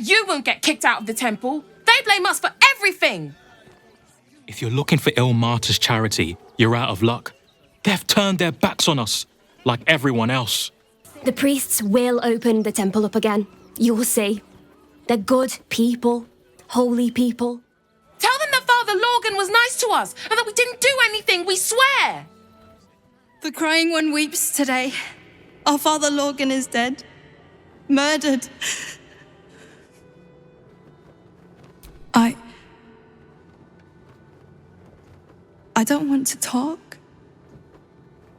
you won't get kicked out of the temple. They blame us for everything. If you're looking for Ilmater's charity, you're out of luck. They've turned their backs on us, like everyone else. The priests will open the temple up again. You'll see. They're good people. Holy people. Tell them that Father Lorgan was nice to us and that we didn't do anything, we swear. The crying one weeps today. Our Father Lorgan is dead. Murdered. I don't want to talk.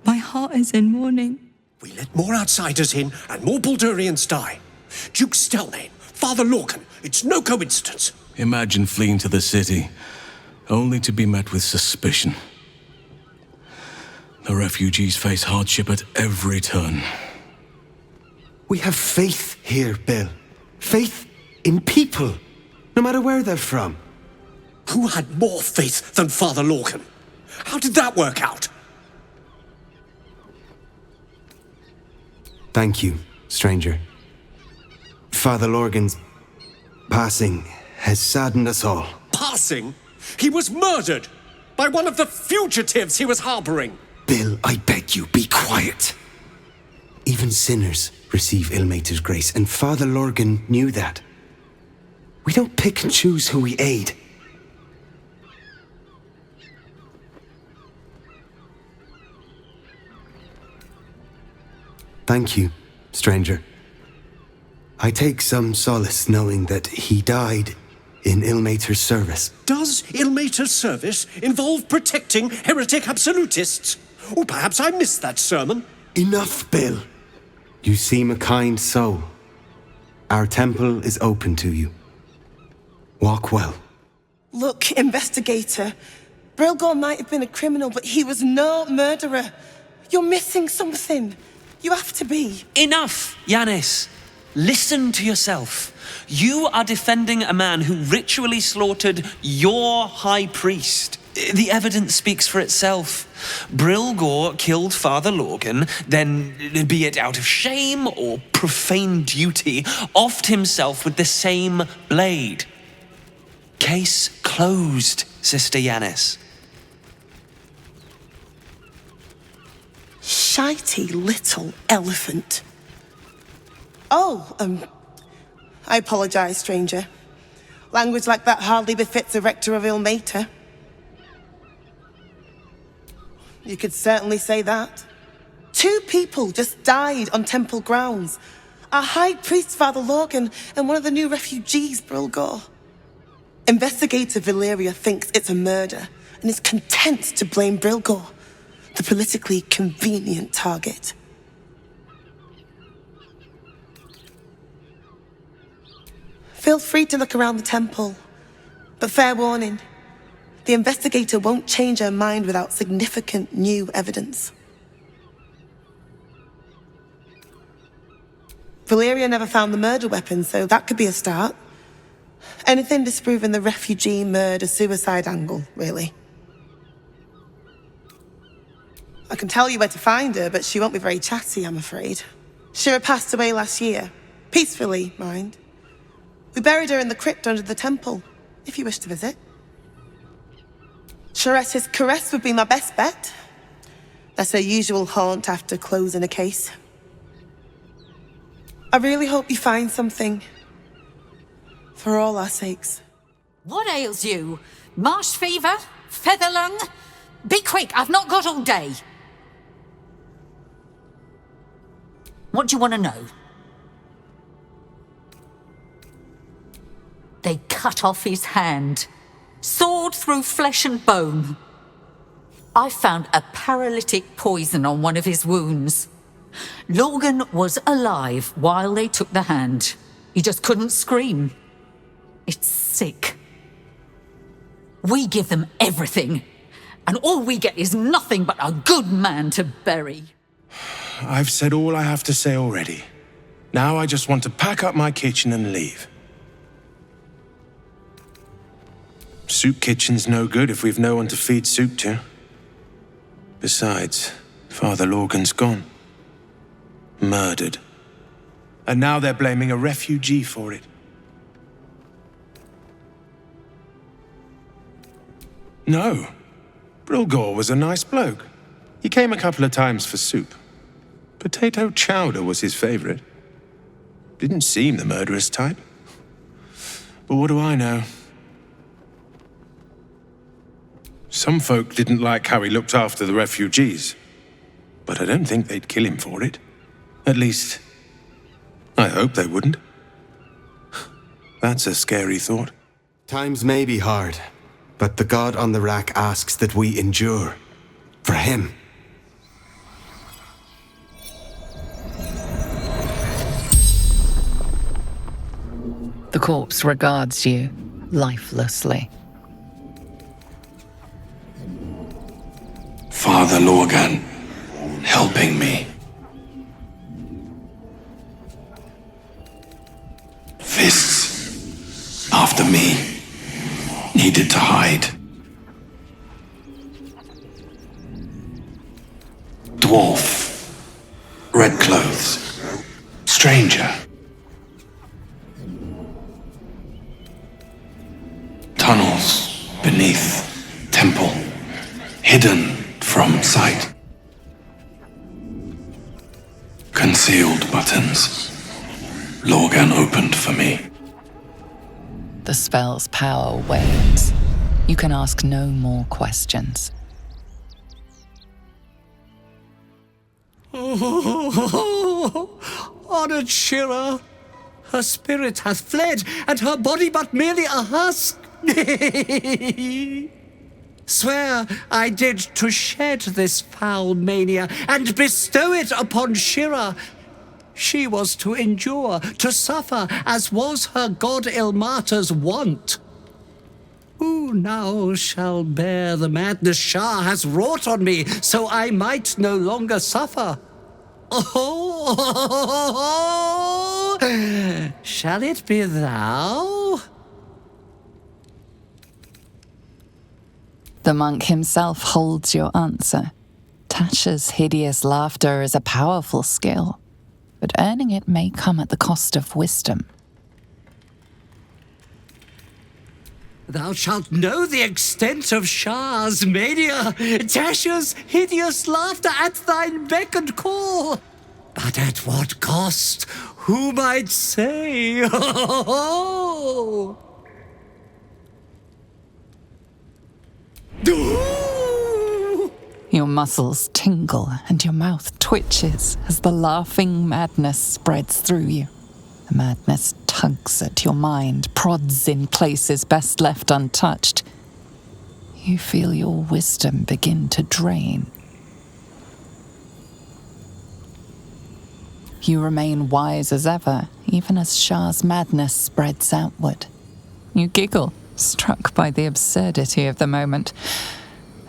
My heart is in mourning. We let more outsiders in and more Baldurians die. Duke Stelmane, Father Lorcan, it's no coincidence. Imagine fleeing to the city, only to be met with suspicion. The refugees face hardship at every turn. We have faith here, Bill. Faith in people, no matter where they're from. Who had more faith than Father Lorcan? How did that work out? Thank you, stranger. Father Lorgan's passing has saddened us all. Passing? He was murdered by one of the fugitives he was harboring. Bill, I beg you, be quiet. Even sinners receive Ilmater's grace, and Father Lorgan knew that. We don't pick and choose who we aid. Thank you, stranger. I take some solace knowing that he died in Ilmater's service. Does Ilmater's service involve protecting heretic absolutists? Or perhaps I missed that sermon. Enough, Bill. You seem a kind soul. Our temple is open to you. Walk well. Look, investigator. Brilgor might have been a criminal, but he was no murderer. You're missing something. You have to be. Enough, Yanis. Listen to yourself. You are defending a man who ritually slaughtered your high priest. The evidence speaks for itself. Brilgor killed Father Lorgan, then, be it out of shame or profane duty, offed himself with the same blade. Case closed, Sister Yanis. Shitey little elephant. Oh, I apologize, stranger. Language like that hardly befits a rector of Ilmater. You could certainly say that. 2 people just died on temple grounds. Our high priest, Father Lorgan, and one of the new refugees, Brilgor. Investigator Valeria thinks it's a murder and is content to blame Brilgor, the politically convenient target. Feel free to look around the temple, but fair warning, the investigator won't change her mind without significant new evidence. Valeria never found the murder weapon, so that could be a start. Anything disproving the refugee murder-suicide angle, really. I can tell you where to find her, but she won't be very chatty, I'm afraid. Shira passed away last year. Peacefully, mind. We buried her in the crypt under the temple, if you wish to visit. Sharetta's caress would be my best bet. That's her usual haunt after closing a case. I really hope you find something. For all our sakes. What ails you? Marsh fever? Feather lung? Be quick, I've not got all day. What do you want to know? They cut off his hand. Sword through flesh and bone. I found a paralytic poison on one of his wounds. Lorgan was alive while they took the hand. He just couldn't scream. It's sick. We give them everything, and all we get is nothing but a good man to bury. I've said all I have to say already. Now I just want to pack up my kitchen and leave. Soup kitchen's no good if we've no one to feed soup to. Besides, Father Lorgan's gone. Murdered. And now they're blaming a refugee for it. No. Brilgor was a nice bloke. He came a couple of times for soup. Potato chowder was his favorite. Didn't seem the murderous type. But what do I know? Some folk didn't like how he looked after the refugees. But I don't think they'd kill him for it. At least, I hope they wouldn't. That's a scary thought. Times may be hard, but the God on the rack asks that we endure. For him. The corpse regards you lifelessly. Father Lorgan, helping me. Fists, after me, needed to hide. Dwarf, red clothes, stranger. Tunnels beneath temple, hidden from sight. Concealed buttons. Lorgan opened for me. The spell's power wanes. You can ask no more questions. Honored Shira, her spirit hath fled, and her body but merely a husk. Swear I did to shed this foul mania and bestow it upon Shira. She was to endure, to suffer, as was her god Ilmater's wont. Who now shall bear the madness Shah has wrought on me, so I might no longer suffer? Oh, shall it be thou? The monk himself holds your answer. Tasha's hideous laughter is a powerful skill, but earning it may come at the cost of wisdom. Thou shalt know the extent of Shah's mania, Tasha's hideous laughter at thine beck and call. But at what cost? Who might say? Your muscles tingle and your mouth twitches as the laughing madness spreads through you. The madness tugs at your mind, prods in places best left untouched. You feel your wisdom begin to drain. You remain wise as ever, even as Shah's madness spreads outward. You giggle, struck by the absurdity of the moment.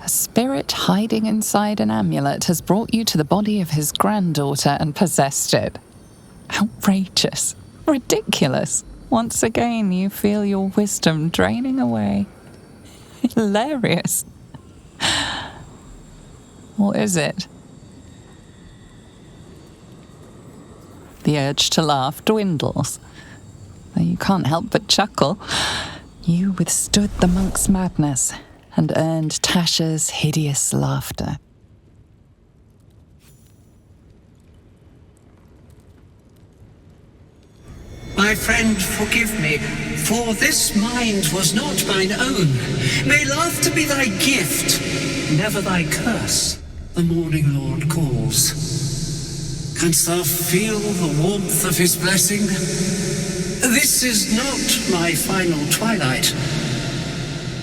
A spirit hiding inside an amulet has brought you to the body of his granddaughter and possessed it. Outrageous. Ridiculous. Once again, you feel your wisdom draining away. Hilarious. Or is it? The urge to laugh dwindles. Though you can't help but chuckle. You withstood the monk's madness and earned Tasha's hideous laughter. My friend, forgive me, for this mind was not mine own. May laughter be thy gift, never thy curse, the morning Lord calls. Canst thou feel the warmth of his blessing? This is not my final twilight,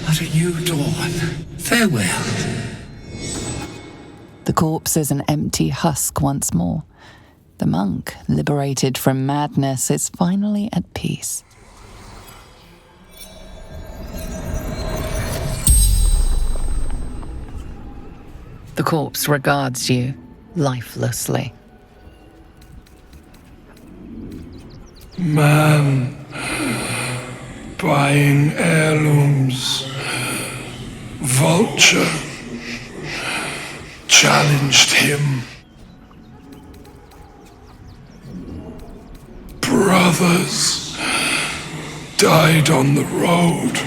but a new dawn. Farewell. The corpse is an empty husk once more. The monk, liberated from madness, is finally at peace. The corpse regards you lifelessly. Man, buying heirlooms. Vulture challenged him. Brothers died on the road.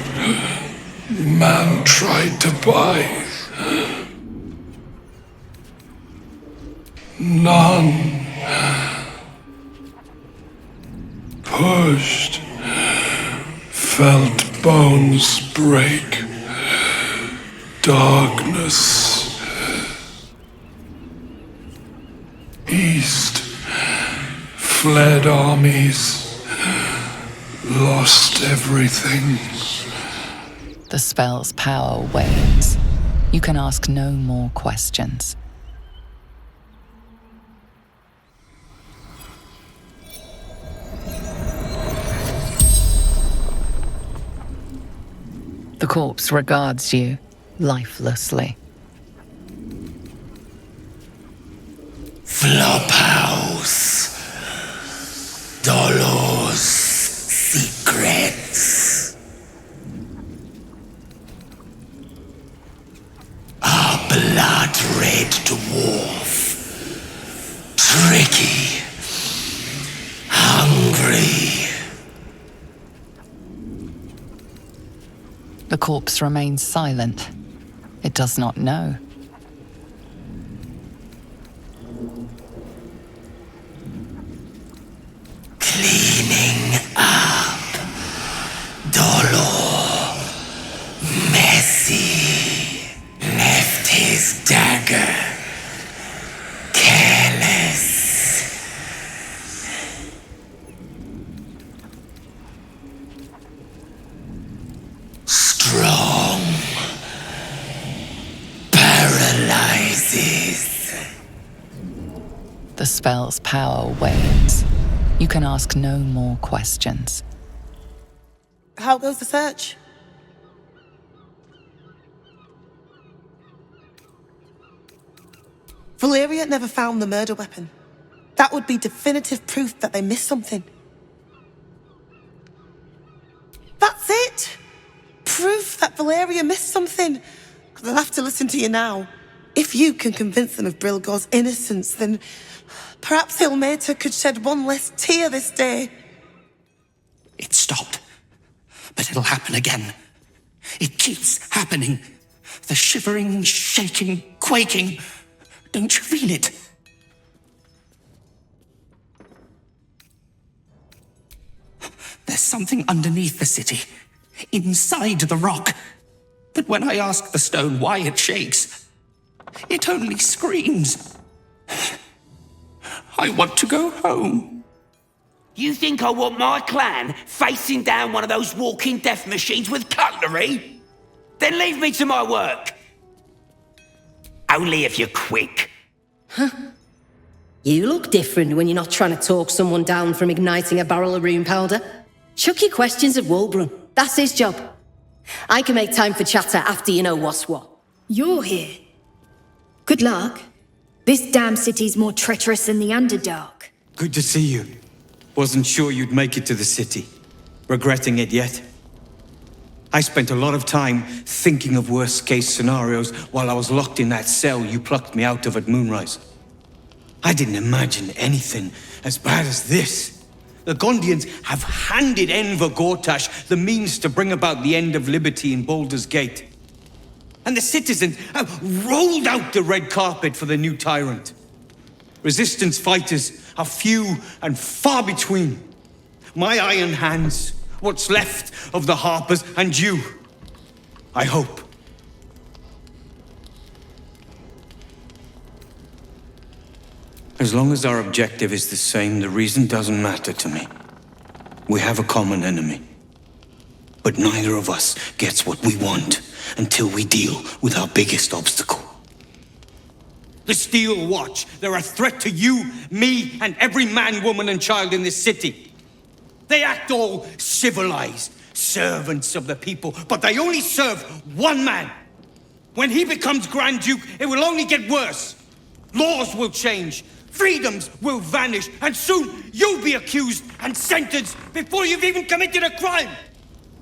Man tried to buy. None. Pushed. Felt bones break. Darkness. East. Fled armies. Lost everything. The spell's power wanes. You can ask no more questions. The corpse regards you lifelessly. Flophouse. Dolor's secrets. Our blood-red dwarf. Tricky. Hungry. The corpse remains silent. It does not know. Cleaning up. Dolor. Messy. Left his dagger. Careless. Strong. Paralyzes. The spell's power wanes. You can ask no more questions. How goes the search? Valeria never found the murder weapon. That would be definitive proof that they missed something. That's it! Proof that Valeria missed something. They'll have to listen to you now. If you can convince them of Brilgor's innocence, then perhaps Ilmater could shed one less tear this day. It stopped. But it'll happen again. It keeps happening. The shivering, shaking, quaking. Don't you feel it? There's something underneath the city. Inside the rock. But when I ask the stone why it shakes, it only screams. I want to go home. You think I want my clan facing down one of those walking death machines with cutlery? Then leave me to my work. Only if you're quick. Huh? You look different when you're not trying to talk someone down from igniting a barrel of rune powder. Chuck your questions at Wulbrun. That's his job. I can make time for chatter after you know what's what. You're here. Good luck. This damn city's more treacherous than the Underdark. Good to see you. Wasn't sure you'd make it to the city. Regretting it yet? I spent a lot of time thinking of worst-case scenarios while I was locked in that cell you plucked me out of at Moonrise. I didn't imagine anything as bad as this. The Gondians have handed Enver Gortash the means to bring about the end of liberty in Baldur's Gate. And the citizens have rolled out the red carpet for the new tyrant. Resistance fighters are few and far between. My iron hands, what's left of the Harpers, and you. I hope. As long as our objective is the same, the reason doesn't matter to me. We have a common enemy. But neither of us gets what we want until we deal with our biggest obstacle. The Steel Watch. They're a threat to you, me, and every man, woman, and child in this city. They act all civilized, servants of the people, but they only serve one man. When he becomes Grand Duke, it will only get worse. Laws will change, freedoms will vanish, and soon you'll be accused and sentenced before you've even committed a crime.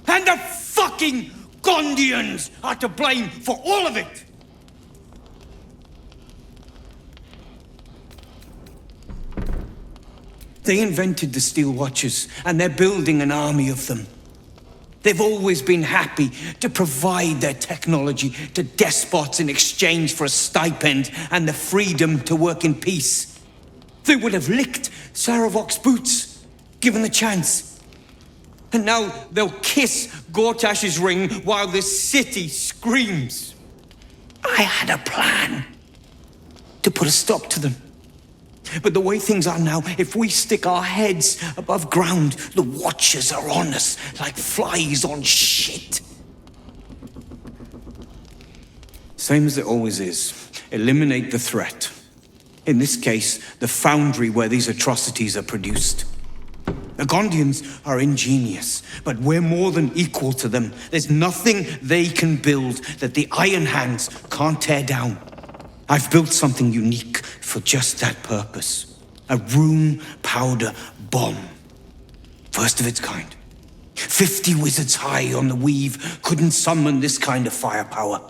And the fucking Gondians are to blame for all of it. They invented the Steel Watchers, and they're building an army of them. They've always been happy to provide their technology to despots in exchange for a stipend and the freedom to work in peace. They would have licked Saravok's boots, given the chance. And now they'll kiss Gortash's ring while this city screams. I had a plan to put a stop to them. But the way things are now, if we stick our heads above ground, the Watchers are on us like flies on shit. Same as it always is. Eliminate the threat. In this case, the foundry where these atrocities are produced. The Gondians are ingenious, but we're more than equal to them. There's nothing they can build that the Iron Hands can't tear down. I've built something unique for just that purpose. A rune powder bomb. First of its kind. 50 wizards high on the weave couldn't summon this kind of firepower.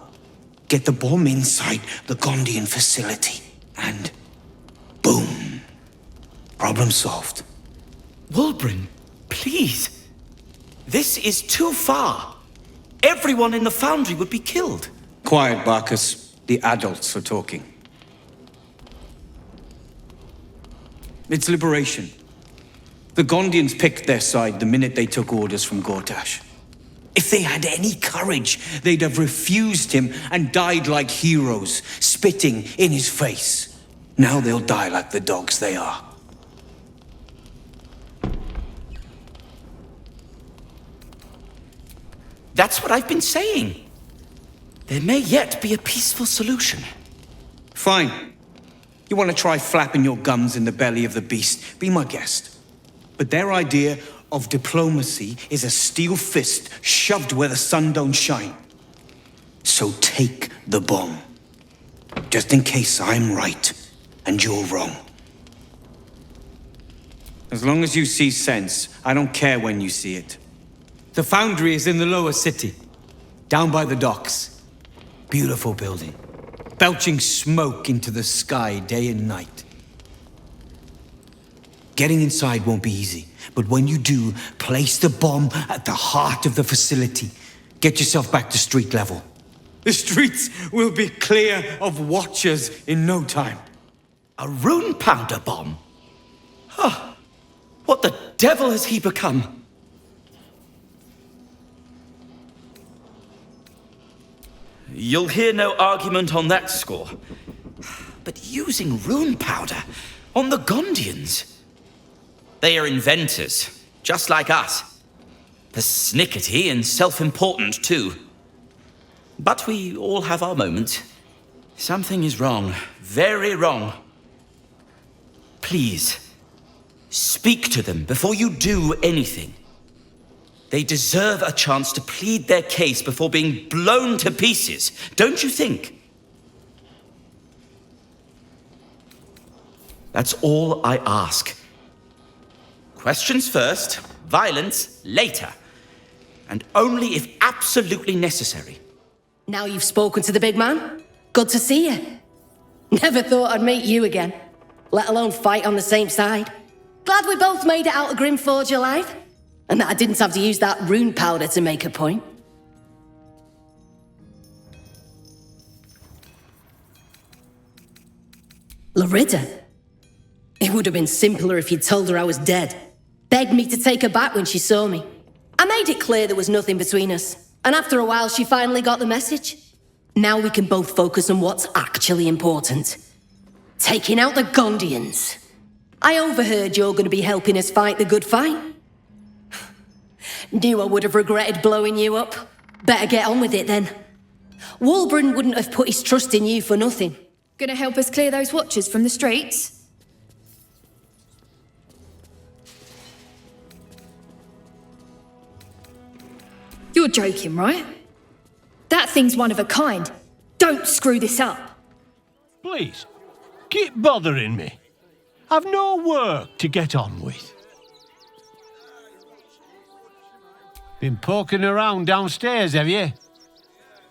Get the bomb inside the Gondian facility, and boom. Problem solved. Wulbren, please. This is too far. Everyone in the foundry would be killed. Quiet, Barkus. The adults are talking. It's liberation. The Gondians picked their side the minute they took orders from Gortash. If they had any courage, they'd have refused him and died like heroes, spitting in his face. Now they'll die like the dogs they are. That's what I've been saying. There may yet be a peaceful solution. Fine. You want to try flapping your gums in the belly of the beast? Be my guest. But their idea of diplomacy is a steel fist shoved where the sun don't shine. So take the bomb. Just in case I'm right and you're wrong. As long as you see sense, I don't care when you see it. The foundry is in the lower city, down by the docks. Beautiful building, belching smoke into the sky day and night. Getting inside won't be easy, but when you do, place the bomb at the heart of the facility. Get yourself back to street level. The streets will be clear of Watchers in no time. A rune powder bomb? Huh. What the devil has he become? You'll hear no argument on that score. But using rune powder on the Gondians? They are inventors, just like us. Persnickety and self-important, too. But we all have our moments. Something is wrong, very wrong. Please, speak to them before you do anything. They deserve a chance to plead their case before being blown to pieces, don't you think? That's all I ask. Questions first, violence later. And only if absolutely necessary. Now you've spoken to the big man. Good to see you. Never thought I'd meet you again, let alone fight on the same side. Glad we both made it out of Grimforge alive. And that I didn't have to use that rune powder to make a point. Larida. It would have been simpler if you'd told her I was dead. Begged me to take her back when she saw me. I made it clear there was nothing between us. And after a while, she finally got the message. Now we can both focus on what's actually important. Taking out the Gondians. I overheard you're going to be helping us fight the good fight. Knew I would have regretted blowing you up. Better get on with it then. Wulbren wouldn't have put his trust in you for nothing. Gonna help us clear those Watchers from the streets? You're joking, right? That thing's one of a kind. Don't screw this up. Please, keep bothering me. I've no work to get on with. Been poking around downstairs, have you?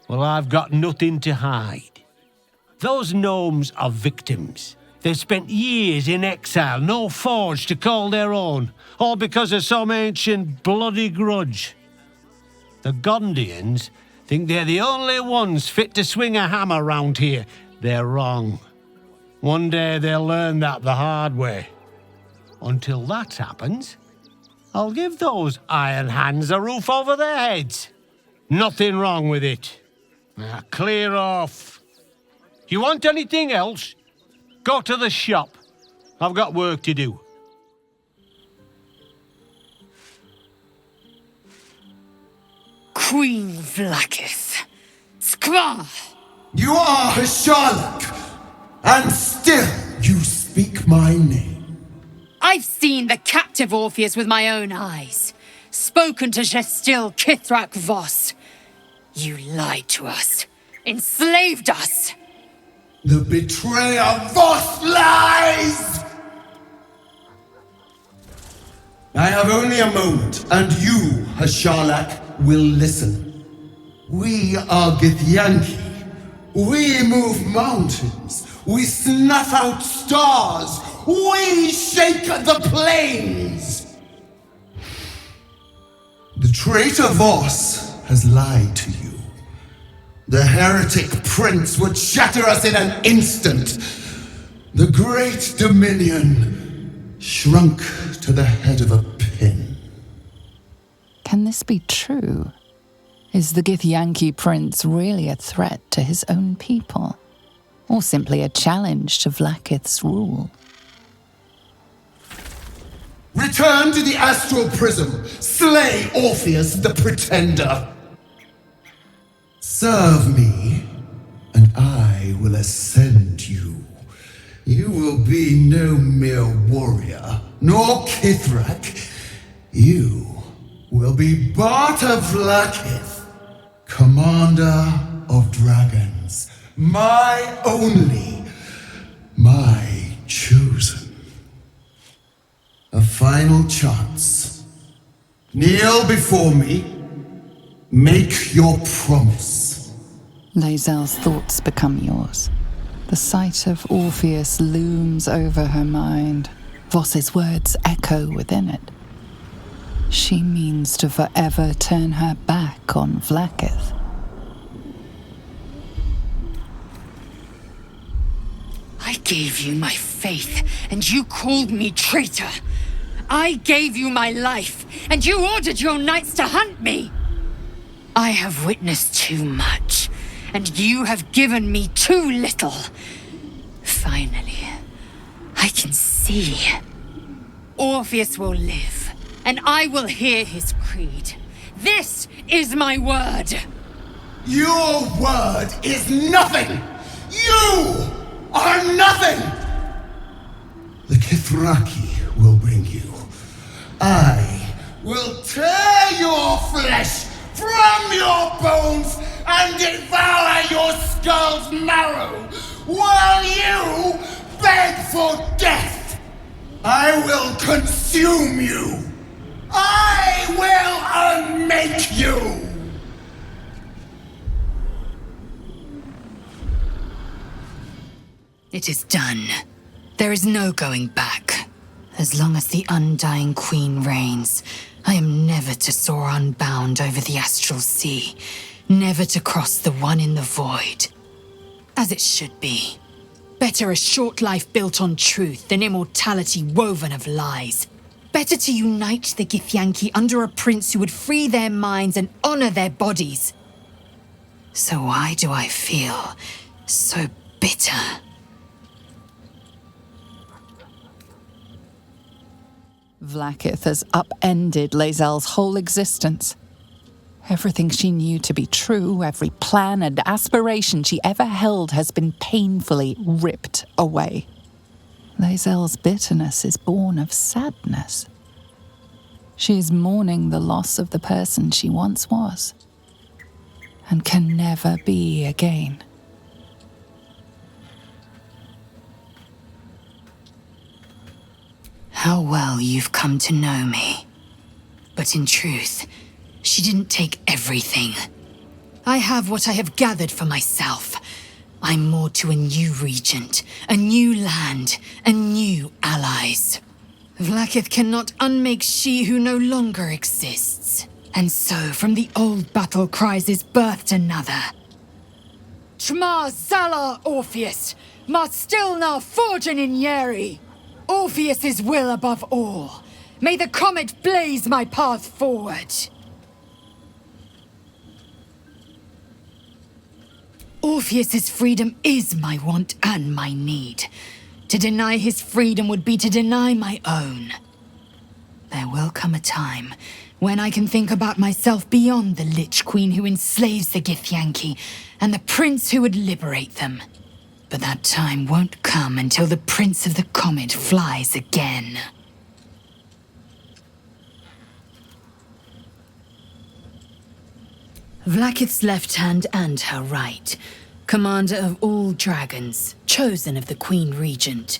Well, I've got nothing to hide. Those gnomes are victims. They've spent years in exile, no forge to call their own, all because of some ancient bloody grudge. The Gondians think they're the only ones fit to swing a hammer round here. They're wrong. One day they'll learn that the hard way. Until that happens, I'll give those iron hands a roof over their heads. Nothing wrong with it. Now, clear off. You want anything else? Go to the shop. I've got work to do. Queen Vlaakith. Skra! You are a Sherlock, and still you speak my name. I've seen the captive Orpheus with my own eyes. Spoken to Gestil Kithrak Voss. You lied to us. Enslaved us. The betrayer Voss lies! I have only a moment, and you, Hasharlak, will listen. We are Githyanki. We move mountains. We snuff out stars. We shake the plains. The traitor Voss has lied to you. The heretic prince would shatter us in an instant. The great dominion shrunk to the head of a pin. Can this be true? Is the Githyanki prince really a threat to his own people? Or simply a challenge to Vlaakith's rule? Return to the astral prism. Slay Orpheus the pretender. Serve me, and I will ascend you. You will be no mere warrior, nor Kithrak. You will be Barta Vlaakith, commander of dragons. My only, my chosen. A final chance. Kneel before me. Make your promise. Lae'zel's thoughts become yours. The sight of Orpheus looms over her mind. Voss's words echo within it. She means to forever turn her back on Vlaakith. I gave you my faith, and you called me traitor. I gave you my life, and you ordered your knights to hunt me. I have witnessed too much, and you have given me too little. Finally, I can see. Orpheus will live, and I will hear his creed. This is my word. Your word is nothing! You are nothing! The Kithraki will bring you. I will tear your flesh from your bones and devour your skull's marrow while you beg for death. I will consume you. I will unmake you. It is done. There is no going back. As long as the undying queen reigns, I am never to soar unbound over the astral sea, never to cross the one in the void. As it should be. Better a short life built on truth than immortality woven of lies. Better to unite the Githyanki under a prince who would free their minds and honor their bodies. So why do I feel so bitter? Vlaakith has upended Lae'zel's whole existence. Everything she knew to be true, every plan and aspiration she ever held has been painfully ripped away. Lae'zel's bitterness is born of sadness. She is mourning the loss of the person she once was, and can never be again. How well you've come to know me. But in truth, she didn't take everything. I have what I have gathered for myself. I'm moored to a new regent, a new land, and new allies. Vlaakith cannot unmake she who no longer exists. And so, from the old battle cries is birthed another. Tma Salar Orpheus, Mat Stilna Forgin in Yeri. Orpheus's will above all. May the comet blaze my path forward. Orpheus's freedom is my want and my need. To deny his freedom would be to deny my own. There will come a time when I can think about myself beyond the Lich Queen who enslaves the Githyanki and the prince who would liberate them. But that time won't come until the Prince of the Comet flies again. Vlakith's left hand and her right. Commander of all dragons, chosen of the Queen Regent.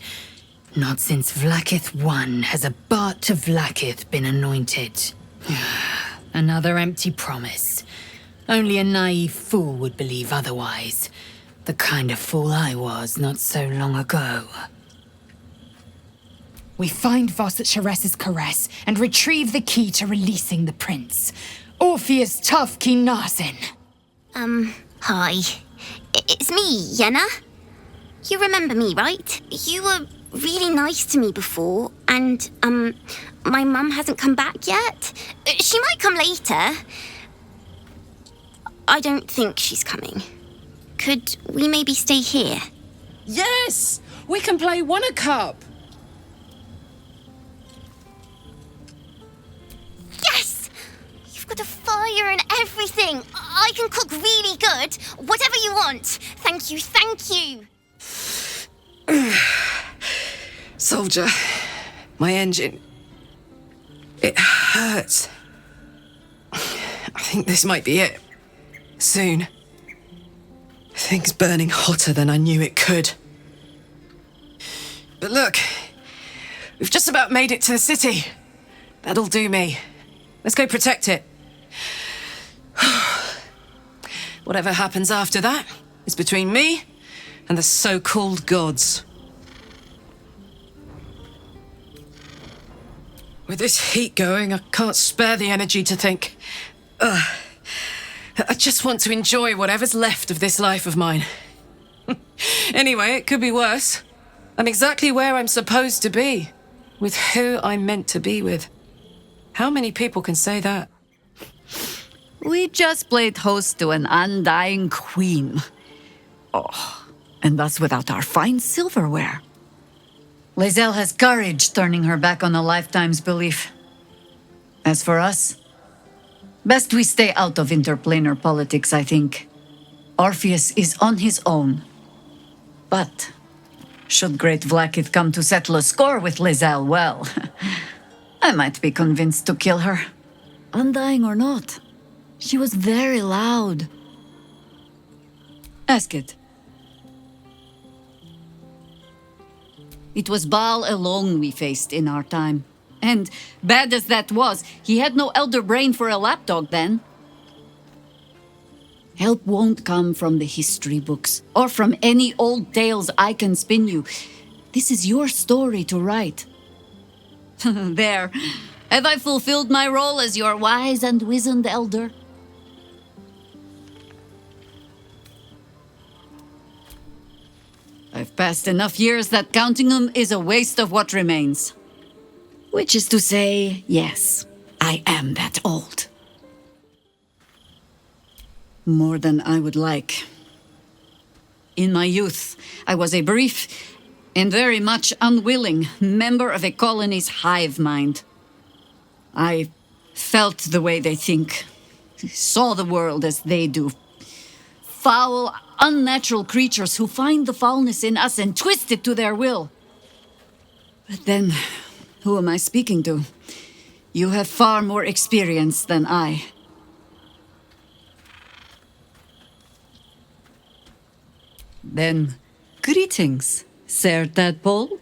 Not since Vlakith I has a Bart to Vlakith been anointed. Another empty promise. Only a naive fool would believe otherwise. The kind of fool I was not so long ago. We find Voss at Shares's caress and retrieve the key to releasing the prince. Orpheus Tufki Narsin. Hi. It's me, Yenna. You remember me, right? You were really nice to me before, and, my mum hasn't come back yet. She might come later. I don't think she's coming. Could we maybe stay here? Yes! We can play One-a-Cup. Yes! You've got a fire and everything. I can cook really good. Whatever you want. Thank you, thank you. Soldier, my engine. It hurts. I think this might be it. Soon. Things burning hotter than I knew it could. But look, we've just about made it to the city. That'll do me. Let's go protect it. Whatever happens after that is between me and the so-called gods. With this heat going, I can't spare the energy to think. I just want to enjoy whatever's left of this life of mine. Anyway, it could be worse. I'm exactly where I'm supposed to be, with who I'm meant to be with. How many people can say that? We just played host to an undying queen. Oh, and that's without our fine silverware. Lae'zel has courage turning her back on a lifetime's belief. As for us, best we stay out of interplanar politics, I think. Orpheus is on his own. But should Great Vlakith come to settle a score with Lae'zel, well, I might be convinced to kill her. Undying or not, she was very loud. Ask it. It was Baal alone we faced in our time. And bad as that was, he had no elder brain for a lapdog then. Help won't come from the history books, or from any old tales I can spin you. This is your story to write. There. Have I fulfilled my role as your wise and wizened elder? I've passed enough years that counting them is a waste of what remains. Which is to say, yes, I am that old. More than I would like. In my youth, I was a brief and very much unwilling member of a colony's hive mind. I felt the way they think, saw the world as they do. Foul, unnatural creatures who find the foulness in us and twist it to their will. But then, who am I speaking to? You have far more experience than I. Then, greetings, Sir Tadpole.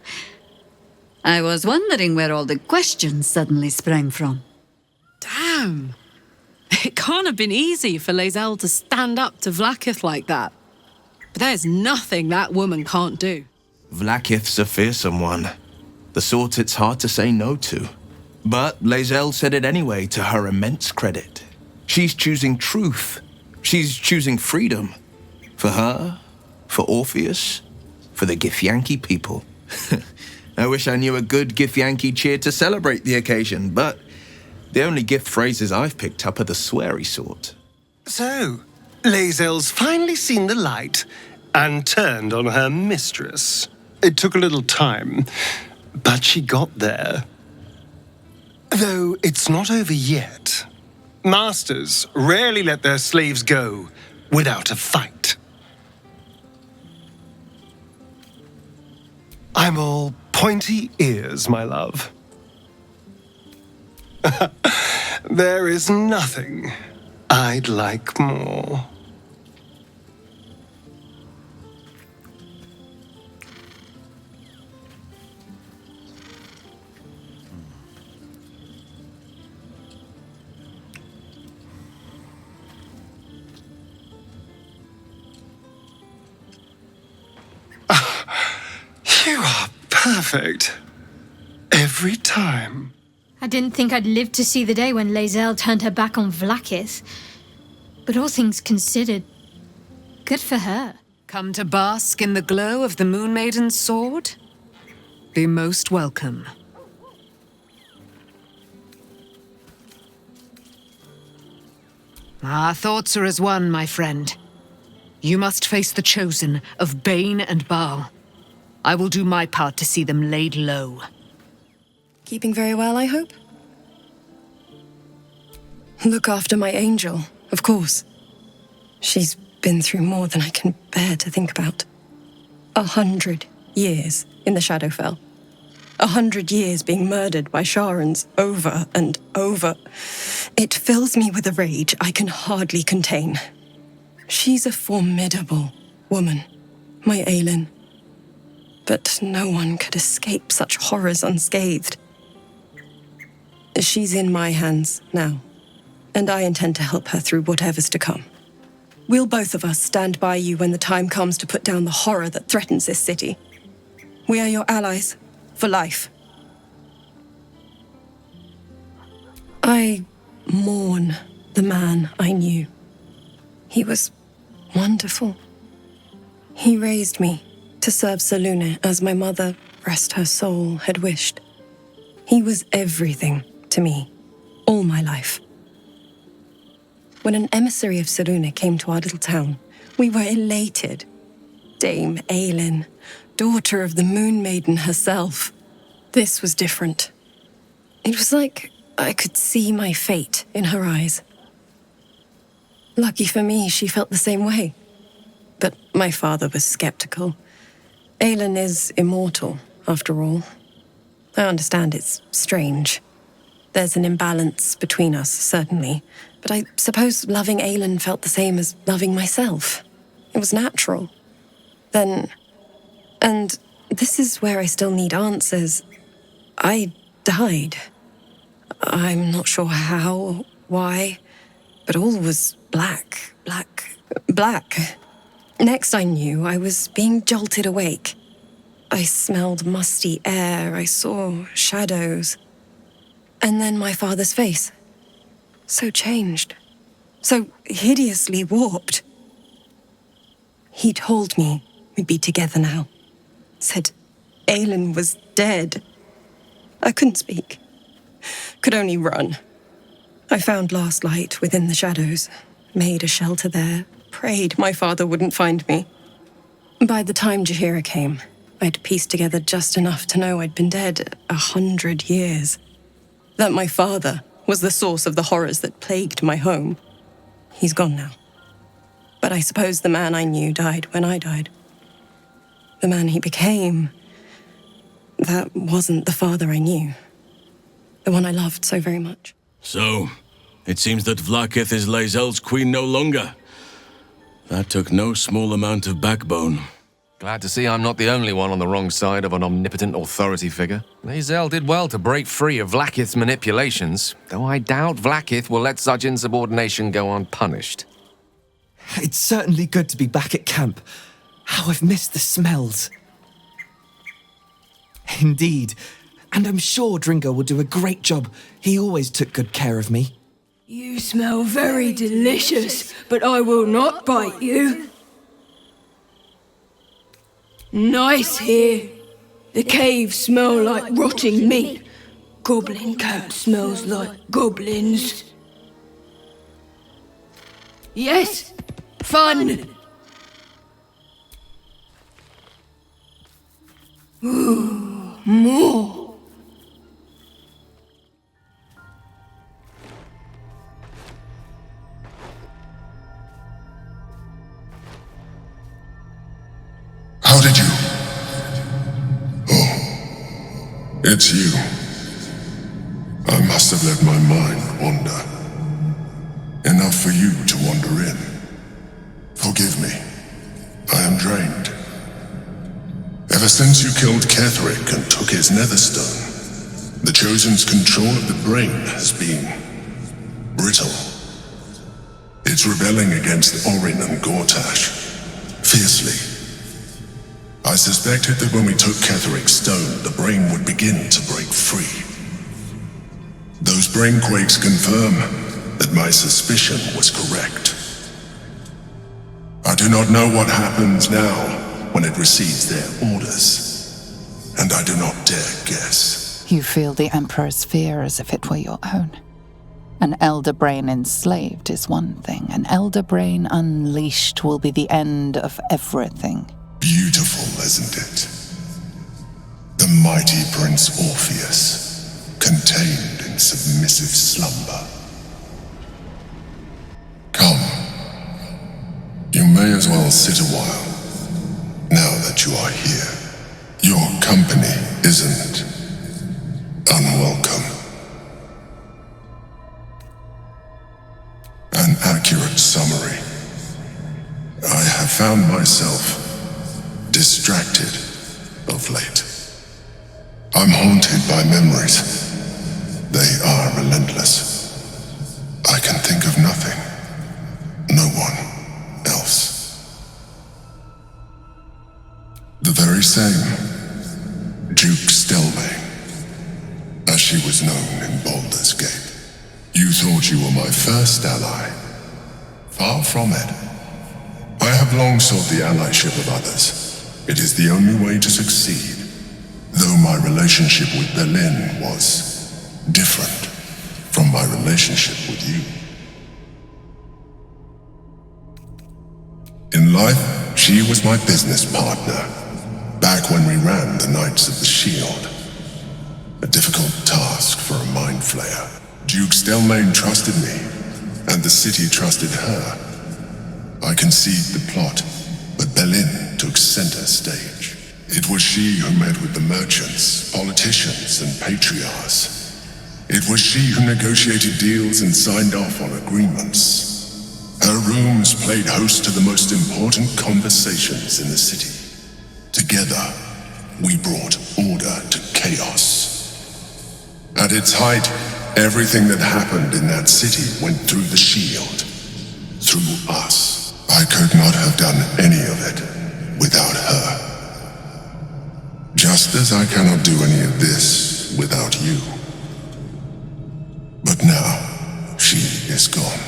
I was wondering where all the questions suddenly sprang from. Damn. It can't have been easy for Lae'zel to stand up to Vlakith like that. But there's nothing that woman can't do. Vlakith's a fearsome one. The sort it's hard to say no to. But Lae'zel said it anyway, to her immense credit. She's choosing truth. She's choosing freedom. For her, for Orpheus, for the Githyanki people. I wish I knew a good Githyanki cheer to celebrate the occasion, but the only gift phrases I've picked up are the sweary sort. So, Lae'zel's finally seen the light and turned on her mistress. It took a little time, but she got there. Though it's not over yet. Masters rarely let their slaves go without a fight. I'm all pointy ears, my love. There is nothing I'd like more. You are perfect. Every time. I didn't think I'd live to see the day when Lae'zel turned her back on Vlaakith. But all things considered, good for her. Come to bask in the glow of the Moon Maiden's sword? Be most welcome. Our thoughts are as one, my friend. You must face the chosen of Bane and Baal. I will do my part to see them laid low. Keeping very well, I hope? Look after my angel, of course. She's been through more than I can bear to think about. 100 years in the Shadowfell. 100 years being murdered by Sharans over and over. It fills me with a rage I can hardly contain. She's a formidable woman, my Aelin. But no one could escape such horrors unscathed. She's in my hands now, and I intend to help her through whatever's to come. We'll both of us stand by you when the time comes to put down the horror that threatens this city. We are your allies for life. I mourn the man I knew. He was wonderful. He raised me to serve Selûne as my mother, rest her soul, had wished. He was everything to me, all my life. When an emissary of Selûne came to our little town, we were elated. Dame Aelin, daughter of the Moon Maiden herself. This was different. It was like I could see my fate in her eyes. Lucky for me, she felt the same way. But my father was skeptical. Aelin is immortal, after all. I understand it's strange. There's an imbalance between us, certainly. But I suppose loving Aelin felt the same as loving myself. It was natural. Then, and this is where I still need answers, I died. I'm not sure how or why, but all was black. Next I knew, I was being jolted awake. I smelled musty air, I saw shadows. And then my father's face. So changed. So hideously warped. He told me we'd be together now. Said Aelin was dead. I couldn't speak. Could only run. I found last light within the shadows. Made a shelter there. Prayed my father wouldn't find me. By the time Jaheira came, I'd pieced together just enough to know I'd been dead 100 years. That my father was the source of the horrors that plagued my home. He's gone now. But I suppose the man I knew died when I died. The man he became, that wasn't the father I knew. The one I loved so very much. So, it seems that Vlaakith is Lae'zel's queen no longer. That took no small amount of backbone. Glad to see I'm not the only one on the wrong side of an omnipotent authority figure. Lae'zel did well to break free of Vlaakith's manipulations, though I doubt Vlaakith will let such insubordination go unpunished. It's certainly good to be back at camp. How I've missed the smells. Indeed, And I'm sure Dringo will do a great job. He always took good care of me. You smell very delicious, but I will not bite you. Nice here. The caves smell like rotting meat. Goblin camp smells like goblins. Yes, fun. Ooh, more. How did you? Oh, it's you. I must have let my mind wander. Enough for you to wander in. Forgive me. I am drained. Ever since you killed Ketheric and took his netherstone, the Chosen's control of the brain has been brittle. It's rebelling against Orin and Gortash fiercely. I suspected that when we took Ketheric's stone, the brain would begin to break free. Those brain quakes confirm that my suspicion was correct. I do not know what happens now when it receives their orders, and I do not dare guess. You feel the Emperor's fear as if it were your own. An elder brain enslaved is one thing. An elder brain unleashed will be the end of everything. Beautiful, isn't it? The mighty Prince Orpheus, contained in submissive slumber. Come. You may as well sit a while, now that you are here. Your company isn't unwelcome. An accurate summary. I have found myself distracted of late. I'm haunted by memories. They are relentless. I can think of nothing. No one else. The very same Duke Stelmane, as she was known in Baldur's Gate. You thought you were my first ally. Far from it. I have long sought the allyship of others. It is the only way to succeed, though my relationship with Berlin was different from my relationship with you. In life, she was my business partner, back when we ran the Knights of the Shield. A difficult task for a mind flayer. Duke Stelmane trusted me, and the city trusted her. I conceived the plot, but Berlin took center stage. It was she who met with the merchants, politicians, and patriarchs. It was she who negotiated deals and signed off on agreements. Her rooms played host to the most important conversations in the city. Together, we brought order to chaos. At its height, everything that happened in that city went through the shield. Through us. I could not have done any of it without her. Just as I cannot do any of this without you. But now, she is gone.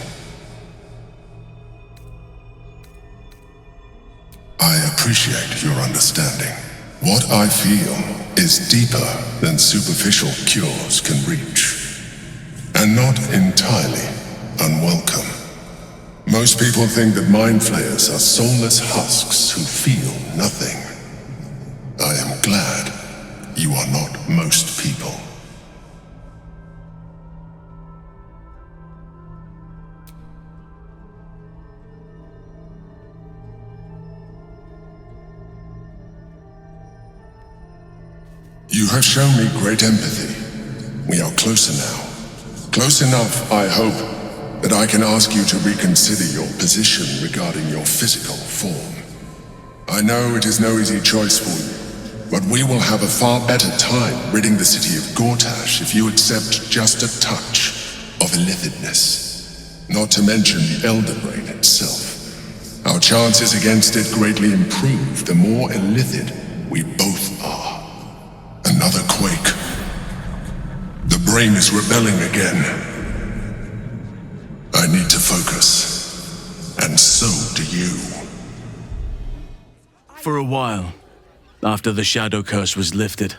I appreciate your understanding. What I feel is deeper than superficial cures can reach, and not entirely unwelcome. Most people think that mind flayers are soulless husks who feel nothing. I am glad you are not most people. You have shown me great empathy. We are closer now. Close enough, I hope, that I can ask you to reconsider your position regarding your physical form. I know it is no easy choice for you, but we will have a far better time ridding the city of Gortash if you accept just a touch of illithidness. Not to mention the Elder Brain itself. Our chances against it greatly improve the more illithid we both are. Another quake, brain is rebelling again. I need to focus. And so do you. For a while, after the shadow curse was lifted,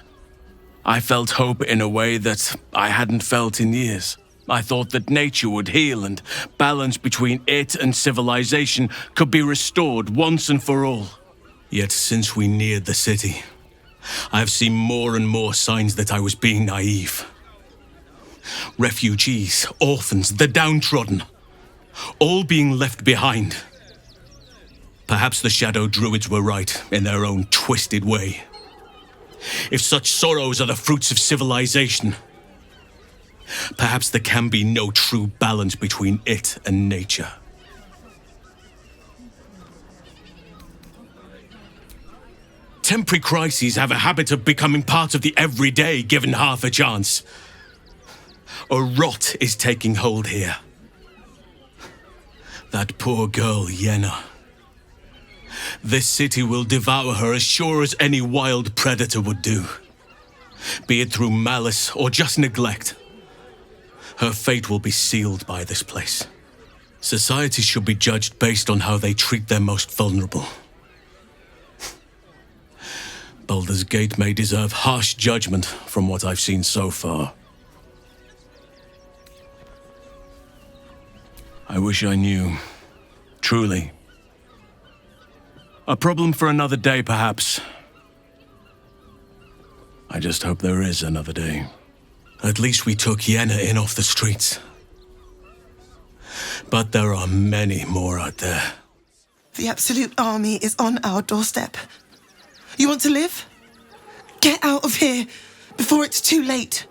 I felt hope in a way that I hadn't felt in years. I thought that nature would heal and balance between it and civilization could be restored once and for all. Yet since we neared the city, I have seen more and more signs that I was being naive. Refugees, orphans, the downtrodden, all being left behind. Perhaps the Shadow Druids were right in their own twisted way. If such sorrows are the fruits of civilization, perhaps there can be no true balance between it and nature. Temporary crises have a habit of becoming part of the everyday given half a chance. A rot is taking hold here. That poor girl, Yenna. This city will devour her as sure as any wild predator would do. Be it through malice or just neglect. Her fate will be sealed by this place. Society should be judged based on how they treat their most vulnerable. Baldur's Gate may deserve harsh judgment from what I've seen so far. I wish I knew. Truly. A problem for another day, perhaps. I just hope there is another day. At least we took Yenna in off the streets. But there are many more out there. The Absolute Army is on our doorstep. You want to live? Get out of here before it's too late.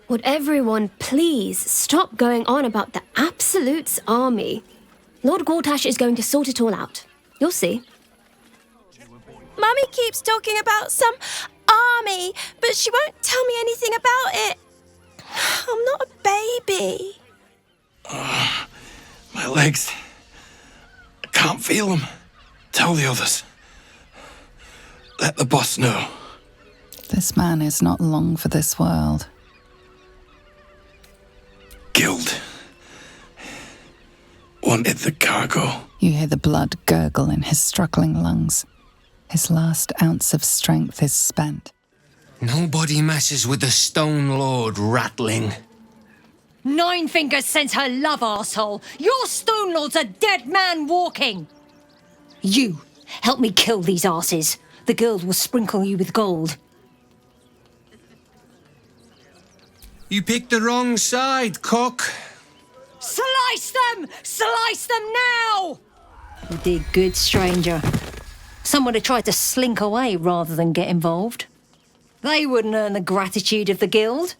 Would everyone please stop going on about the Absolute's army? Lord Gortash is going to sort it all out. You'll see. Mummy keeps talking about some army, but she won't tell me anything about it. I'm not a baby. My legs. I can't feel them. Tell the others. Let the boss know. This man is not long for this world. Guild. Wanted the cargo. You hear the blood gurgle in his struggling lungs. His last ounce of strength is spent. Nobody messes with the Stone Lord, ratling. Nine Fingers sends her love, arsehole. Your Stone Lord's a dead man walking. You, help me kill these arses. The guild will sprinkle you with gold. You picked the wrong side, cock. Slice them! Slice them now! You did good, stranger. Someone had tried to slink away rather than get involved. They wouldn't earn the gratitude of the guild.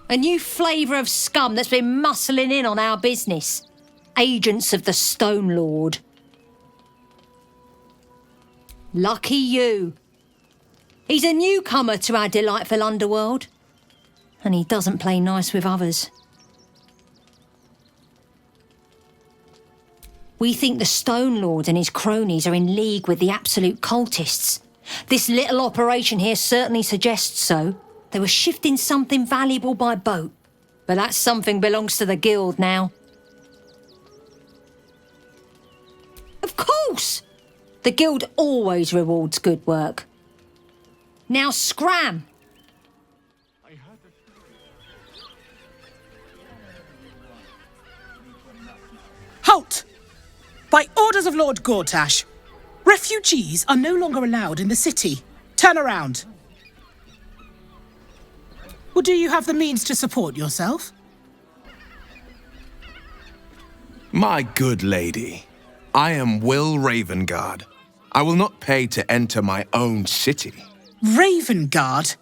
A new flavour of scum that's been muscling in on our business. Agents of the Stone Lord. Lucky you. He's a newcomer to our delightful underworld. And he doesn't play nice with others. We think the Stone Lord and his cronies are in league with the absolute cultists. This little operation here certainly suggests so. They were shifting something valuable by boat. But that something belongs to the guild now. Of course! The guild always rewards good work. Now scram! Halt! By orders of Lord Gortash, refugees are no longer allowed in the city. Turn around. Or do you have the means to support yourself? My good lady, I am Will Ravengard. I will not pay to enter my own city. Ravengard?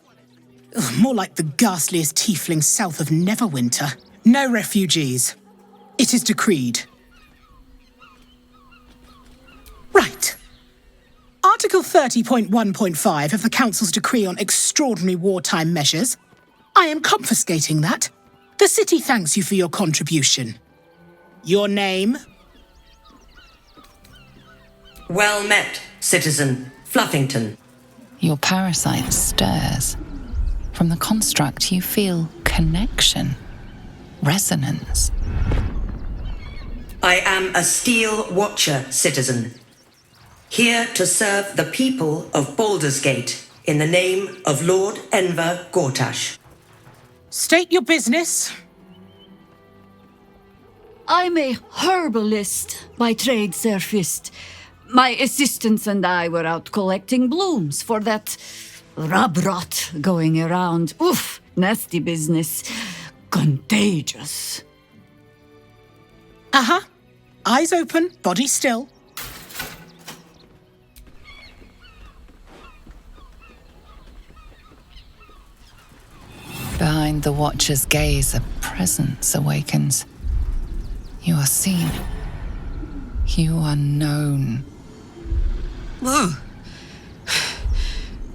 Ugh, more like the ghastliest tiefling south of Neverwinter. No refugees. It is decreed. Right. Article 30.1.5 of the Council's Decree on Extraordinary Wartime Measures. I am confiscating that. The city thanks you for your contribution. Your name? Well met, Citizen Fluffington. Your parasite stirs. From the construct, you feel connection, resonance. I am a Steel Watcher, citizen. Here to serve the people of Baldur's Gate in the name of Lord Enver Gortash. State your business. I'm a herbalist by trade, Sir Fist. My assistants and I were out collecting blooms for that rub rot going around. Oof, nasty business. Contagious. Uh-huh. Eyes open, body still. Behind the Watcher's gaze, a presence awakens. You are seen. You are known. Whoa.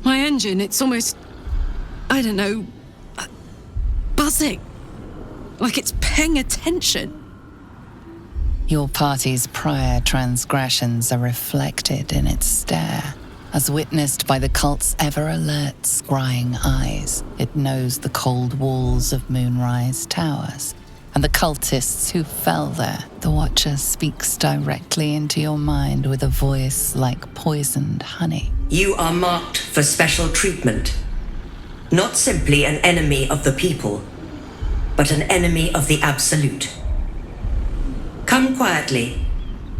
My engine, it's almost, I don't know, buzzing. Like it's paying attention. Your party's prior transgressions are reflected in its stare. As witnessed by the cult's ever-alert, scrying eyes, it knows the cold walls of Moonrise Towers and the cultists who fell there. The Watcher speaks directly into your mind with a voice like poisoned honey. You are marked for special treatment. Not simply an enemy of the people, but an enemy of the Absolute. Come quietly,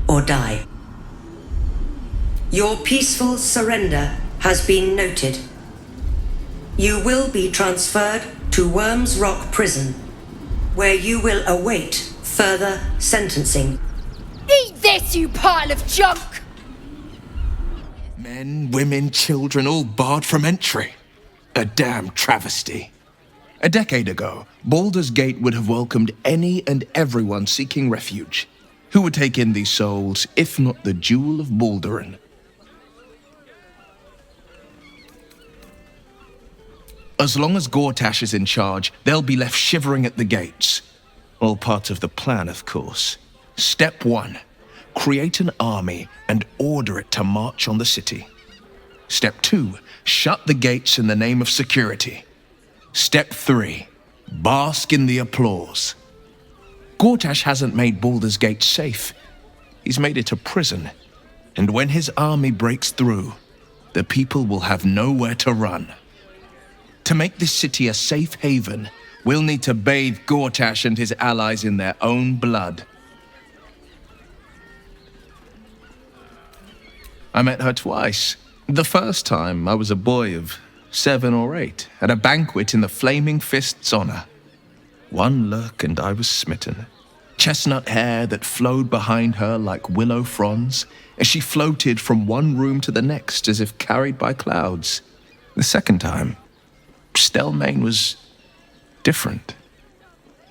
or die. Your peaceful surrender has been noted. You will be transferred to Worms Rock Prison, where you will await further sentencing. Eat this, you pile of junk! Men, women, children, all barred from entry. A damn travesty. A decade ago, Baldur's Gate would have welcomed any and everyone seeking refuge. Who would take in these souls, if not the Jewel of Baldurin? As long as Gortash is in charge, they'll be left shivering at the gates. All part of the plan, of course. Step 1. Create an army and order it to march on the city. Step 2. Shut the gates in the name of security. Step 3. Bask in the applause. Gortash hasn't made Baldur's Gate safe. He's made it a prison. And when his army breaks through, the people will have nowhere to run. To make this city a safe haven, we'll need to bathe Gortash and his allies in their own blood. I met her twice. The first time, I was a boy of 7 or 8, at a banquet in the Flaming Fist's honor. One look and I was smitten. Chestnut hair that flowed behind her like willow fronds, as she floated from one room to the next as if carried by clouds. The second time, Stelmane was different.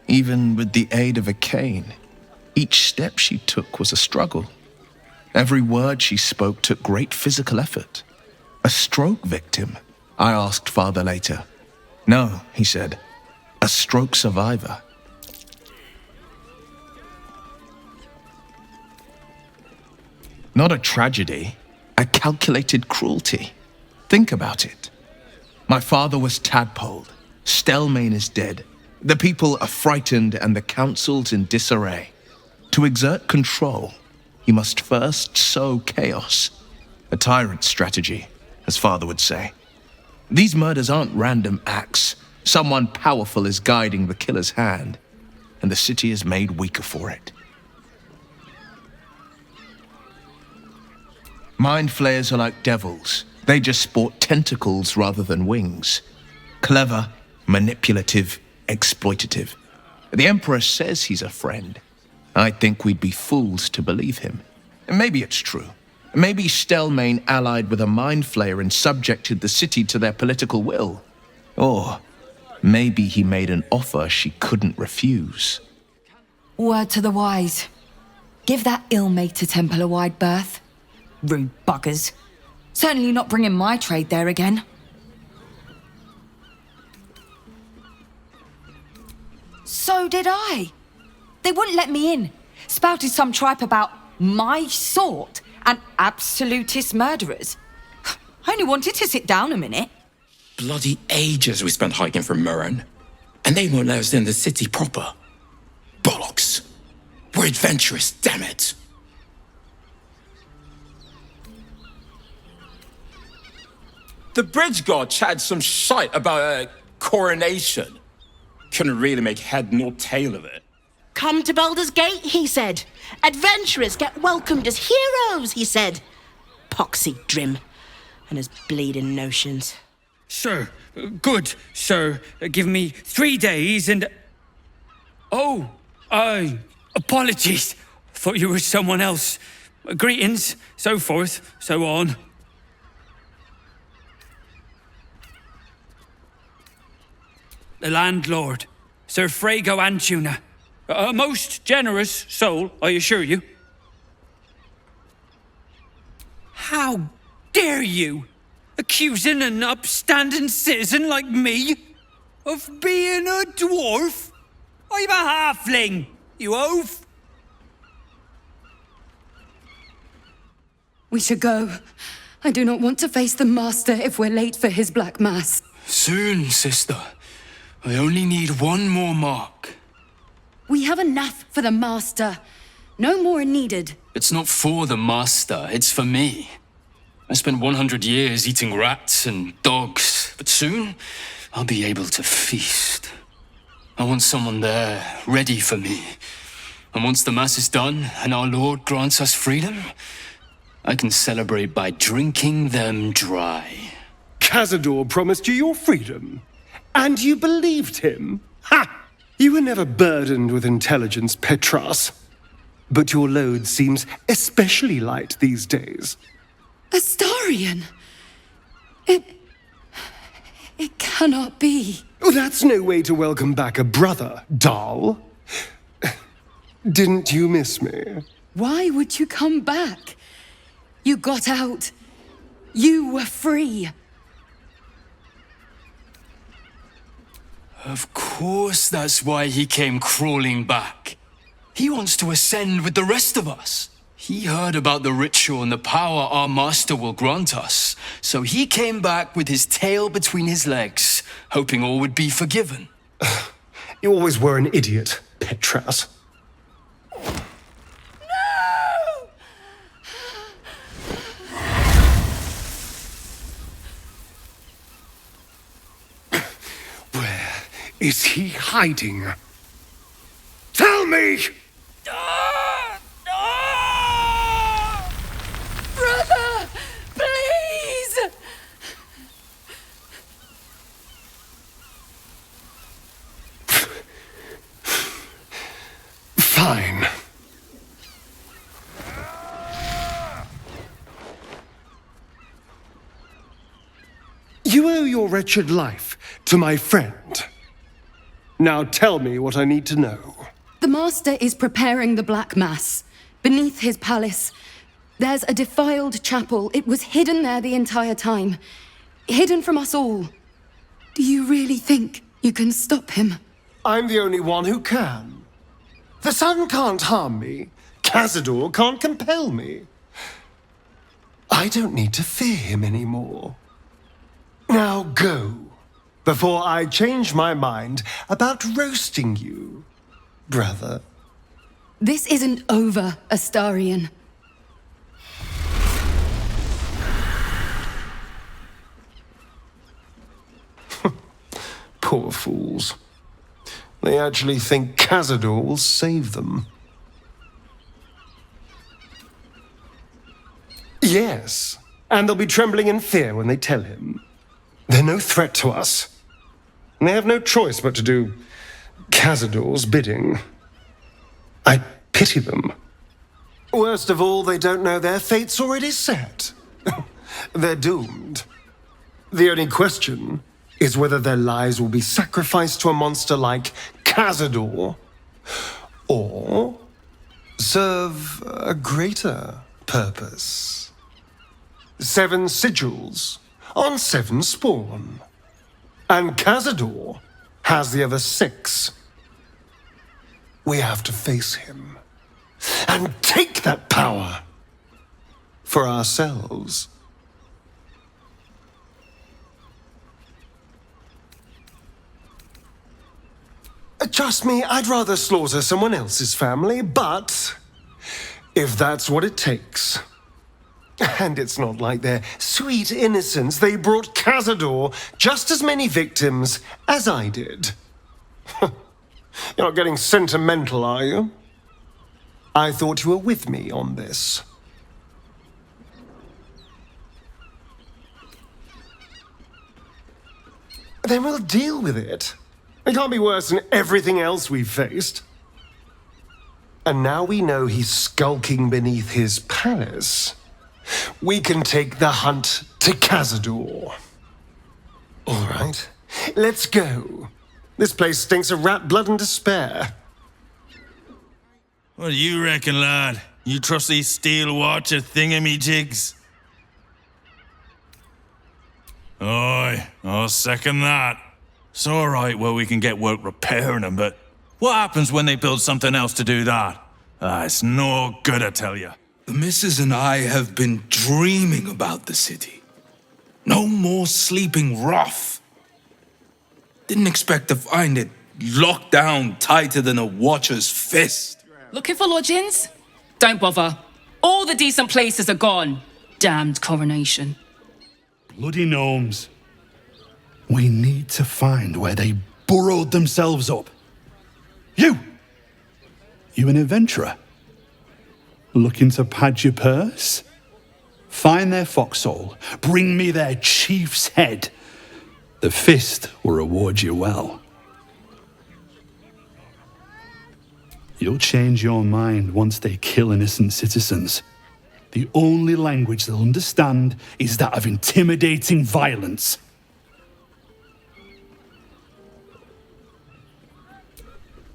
Even with the aid of a cane, each step she took was a struggle. Every word she spoke took great physical effort. A stroke victim? I asked Father later. No, he said. A stroke survivor. Not a tragedy, a calculated cruelty. Think about it. My father was tadpoled. Stelmane is dead. The people are frightened and the council's in disarray. To exert control, you must first sow chaos. A tyrant's strategy, as father would say. These murders aren't random acts. Someone powerful is guiding the killer's hand, and the city is made weaker for it. Mind flayers are like devils. They just sport tentacles rather than wings. Clever, manipulative, exploitative. The Emperor says he's a friend. I think we'd be fools to believe him. And maybe it's true. Maybe Stelmane allied with a mind flayer and subjected the city to their political will. Or maybe he made an offer she couldn't refuse. Word to the wise. Give that ill-mate a temple a wide berth. Rude buggers. Certainly not bringing my trade there again. So did I. They wouldn't let me in. Spouted some tripe about my sort and absolutist murderers. I only wanted to sit down a minute. Bloody ages we spent hiking from Murren. And they won't let us in the city proper. Bollocks. We're adventurous, damn it. The bridge god chatted some shite about a coronation. Couldn't really make head nor tail of it. Come to Baldur's Gate, he said. Adventurers get welcomed as heroes, he said. Poxy Drim and his bleeding notions. Sir, good, sir. Give me 3 days and... Oh, apologies. Thought you were someone else. Greetings, so forth, so on. The landlord, Sir Frago Antuna. A most generous soul, I assure you. How dare you? Accusing an upstanding citizen like me of being a dwarf? I'm a halfling, you oaf. We should go. I do not want to face the Master if we're late for his Black Mass. Soon, sister. I only need one more mark. We have enough for the Master. No more are needed. It's not for the Master, it's for me. I spent 100 years eating rats and dogs, but soon I'll be able to feast. I want someone there, ready for me. And once the Mass is done and our Lord grants us freedom, I can celebrate by drinking them dry. Cazador promised you your freedom, and you believed him? Ha! You were never burdened with intelligence, Petras. But your load seems especially light these days. Astarion! It cannot be. Oh, that's no way to welcome back a brother, doll. Didn't you miss me? Why would you come back? You got out. You were free. Of course that's why he came crawling back. He wants to ascend with the rest of us. He heard about the ritual and the power our master will grant us, so he came back with his tail between his legs, hoping all would be forgiven. You always were an idiot, Petras. Where is he hiding? Tell me! Brother! Please! Fine. You owe your wretched life to my friend. Now tell me what I need to know. The Master is preparing the Black Mass. Beneath his palace, there's a defiled chapel. It was hidden there the entire time. Hidden from us all. Do you really think you can stop him? I'm the only one who can. The sun can't harm me. Cazador can't compel me. I don't need to fear him anymore. Now go, before I change my mind about roasting you, brother. This isn't over, Astarion. Poor fools. They actually think Cazador will save them. Yes, and they'll be trembling in fear when they tell him. They're no threat to us. And they have no choice but to do Cazador's bidding. I pity them. Worst of all, they don't know their fate's already set. They're doomed. The only question is whether their lives will be sacrificed to a monster like Cazador, or serve a greater purpose. 7 sigils on 7 spawn. And Cazador has the other 6. We have to face him and take that power for ourselves. Trust me, I'd rather slaughter someone else's family, but if that's what it takes. And it's not like their sweet innocence. They brought Cazador just as many victims as I did. You're not getting sentimental, are you? I thought you were with me on this. Then we'll deal with it. It can't be worse than everything else we've faced. And now we know he's skulking beneath his palace. We can take the hunt to Cazador. All right, let's go. This place stinks of rat blood and despair. What do you reckon, lad? You trust these steel watcher thingamajigs? Aye, I'll second that. It's all right where we can get work repairing them, but what happens when they build something else to do that? It's no good, I tell you. The missus and I have been dreaming about the city. No more sleeping rough. Didn't expect to find it locked down tighter than a watcher's fist. Looking for lodgings? Don't bother. All the decent places are gone. Damned coronation. Bloody gnomes. We need to find where they burrowed themselves up. You an adventurer? Looking to pad your purse? Find their foxhole, bring me their chief's head. The fist will reward you well. You'll change your mind once they kill innocent citizens. The only language they'll understand is that of intimidating violence.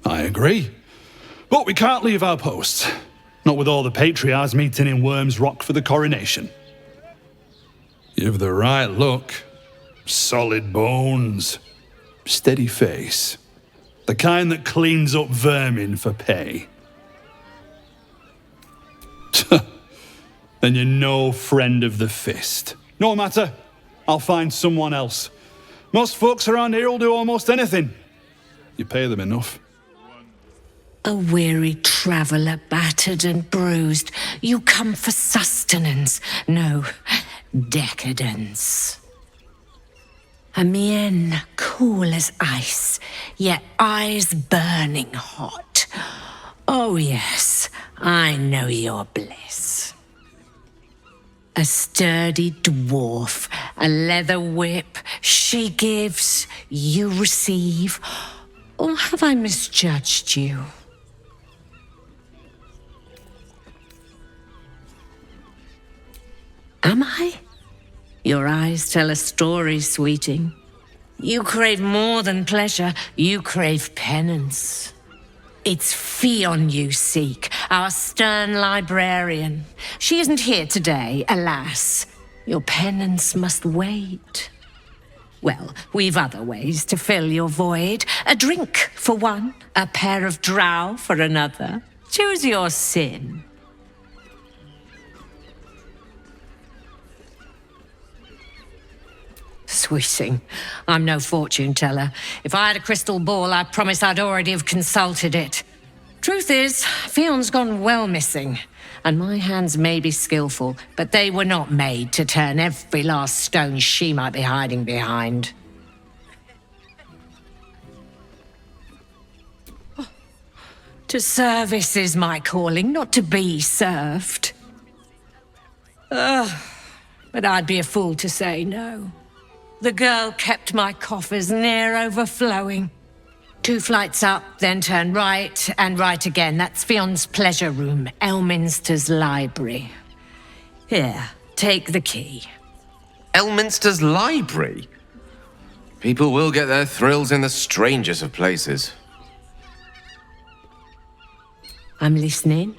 I agree. But we can't leave our posts. Not with all the patriarchs meeting in Worm's Rock for the coronation. You've the right look. Solid bones. Steady face. The kind that cleans up vermin for pay. Then you're no friend of the fist. No matter. I'll find someone else. Most folks around here will do almost anything. You pay them enough. A weary traveller, battered and bruised, you come for sustenance, no, decadence. A mien cool as ice, yet eyes burning hot. Oh yes, I know your bliss. A sturdy dwarf, a leather whip, she gives, you receive. Or have I misjudged you? Am I? Your eyes tell a story, sweeting. You crave more than pleasure, you crave penance. It's Fionn you seek, our stern librarian. She isn't here today, alas. Your penance must wait. Well, we've other ways to fill your void. A drink for one, a pair of drow for another. Choose your sin. Sweeting, I'm no fortune teller. If I had a crystal ball, I promise I'd already have consulted it. Truth is, Fionn's gone well missing, and my hands may be skillful, but they were not made to turn every last stone she might be hiding behind. To service is my calling, not to be served. But I'd be a fool to say no. The girl kept my coffers near overflowing. 2 flights up, then turn right, and right again. That's Fionn's pleasure room, Elminster's library. Here, take the key. Elminster's library? People will get their thrills in the strangest of places. I'm listening.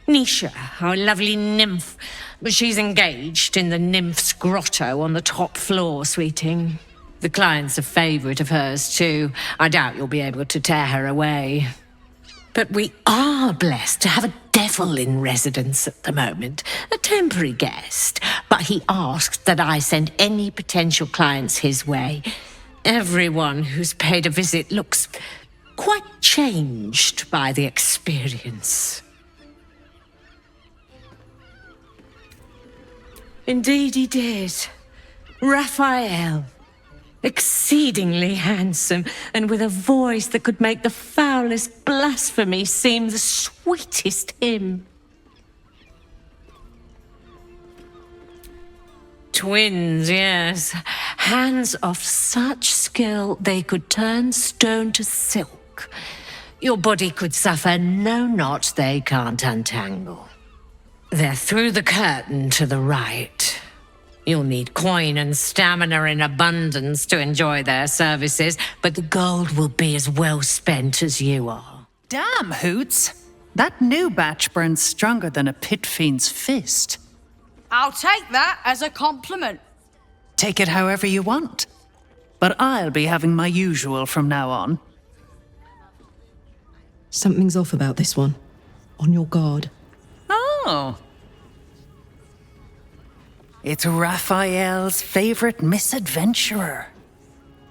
Nisha, our lovely nymph. But she's engaged in the nymph's grotto on the top floor, sweeting. The client's a favourite of hers, too. I doubt you'll be able to tear her away. But we are blessed to have a devil in residence at the moment. A temporary guest. But he asked that I send any potential clients his way. Everyone who's paid a visit looks quite changed by the experience. Indeed he did. Raphael. Exceedingly handsome, and with a voice that could make the foulest blasphemy seem the sweetest hymn. Twins, yes. Hands of such skill they could turn stone to silk. Your body could suffer no knot they can't untangle. They're through the curtain to the right. You'll need coin and stamina in abundance to enjoy their services, but the gold will be as well spent as you are. Damn, Hoots. That new batch burns stronger than a pit fiend's fist. I'll take that as a compliment. Take it however you want. But I'll be having my usual from now on. Something's off about this one. On your guard. Oh. It's Raphael's favorite misadventurer.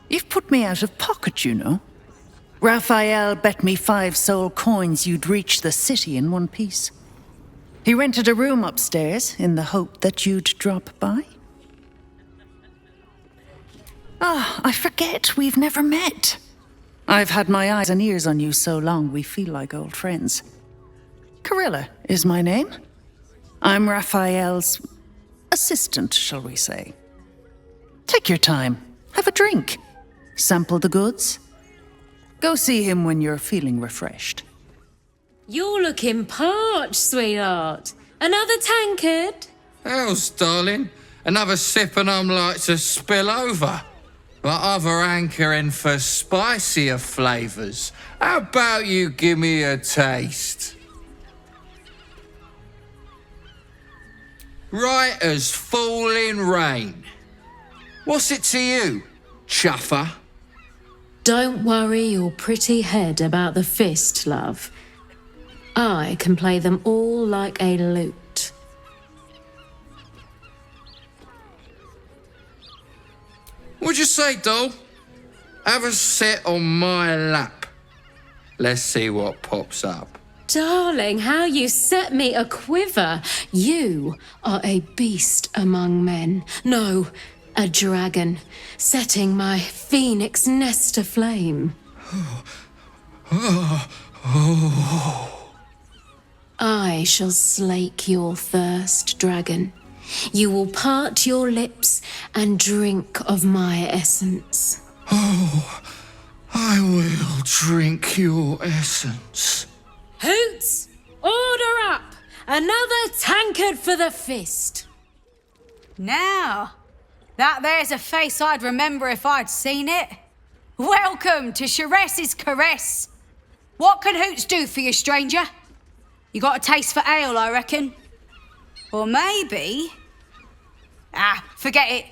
You've put me out of pocket, you know. Raphael bet me 5 soul coins you'd reach the city in one piece. He rented a room upstairs in the hope that you'd drop by. I forget we've never met. I've had my eyes and ears on you so long we feel like old friends. Carilla is my name. I'm Raphael's assistant, shall we say. Take your time. Have a drink. Sample the goods. Go see him when you're feeling refreshed. You're looking parched, sweetheart. Another tankard? Else, darling, another sip and I'm like to spill over. But other hankering for spicier flavours. How about you give me a taste? Right as falling rain. What's it to you, chuffer? Don't worry your pretty head about the fist, love. I can play them all like a lute. What'd you say, doll? Have a sit on my lap. Let's see what pops up. Darling, how you set me a quiver. You are a beast among men. No, a dragon, setting my phoenix nest aflame. I shall slake your thirst, dragon. You will part your lips and drink of my essence. Oh, I will drink your essence. Hoots, order up! Another tankard for the fist. Now, that there's a face I'd remember if I'd seen it. Welcome to Sharess's Caress. What can Hoots do for you, stranger? You got a taste for ale, I reckon. Or maybe... forget it.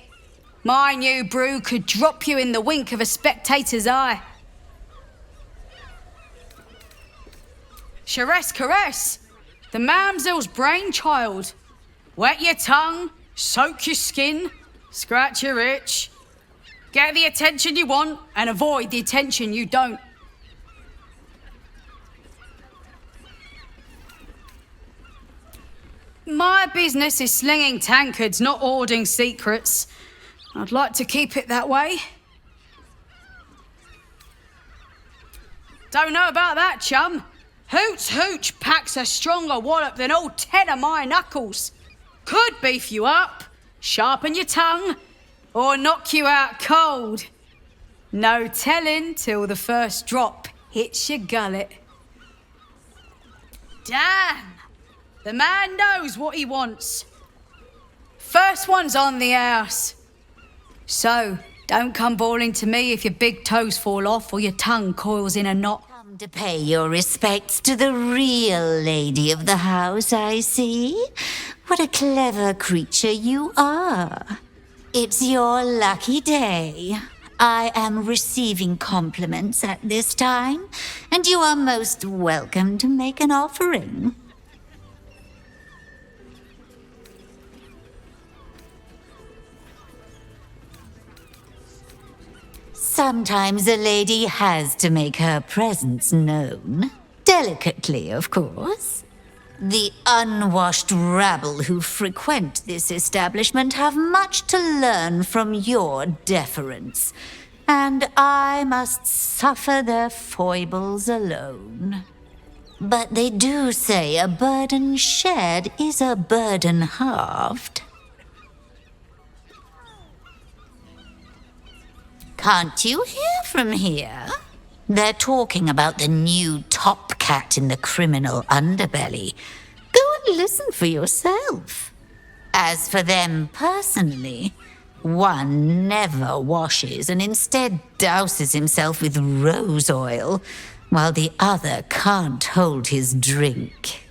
My new brew could drop you in the wink of a spectator's eye. Sharess Caress, the mamsel's brainchild. Wet your tongue, soak your skin, scratch your itch. Get the attention you want and avoid the attention you don't. My business is slinging tankards, not hoarding secrets. I'd like to keep it that way. Don't know about that, chum. Hoots Hooch packs a stronger wallop than all 10 of my knuckles. Could beef you up, sharpen your tongue, or knock you out cold. No telling till the first drop hits your gullet. Damn! The man knows what he wants. First one's on the house. So, don't come bawling to me if your big toes fall off or your tongue coils in a knot. Come to pay your respects to the real lady of the house, I see. What a clever creature you are. It's your lucky day. I am receiving compliments at this time, and you are most welcome to make an offering. Sometimes a lady has to make her presence known. Delicately, of course. The unwashed rabble who frequent this establishment have much to learn from your deference, and I must suffer their foibles alone. But they do say a burden shared is a burden halved. Can't you hear from here? They're talking about the new top cat in the criminal underbelly. Go and listen for yourself. As for them personally, one never washes and instead douses himself with rose oil, while the other can't hold his drink.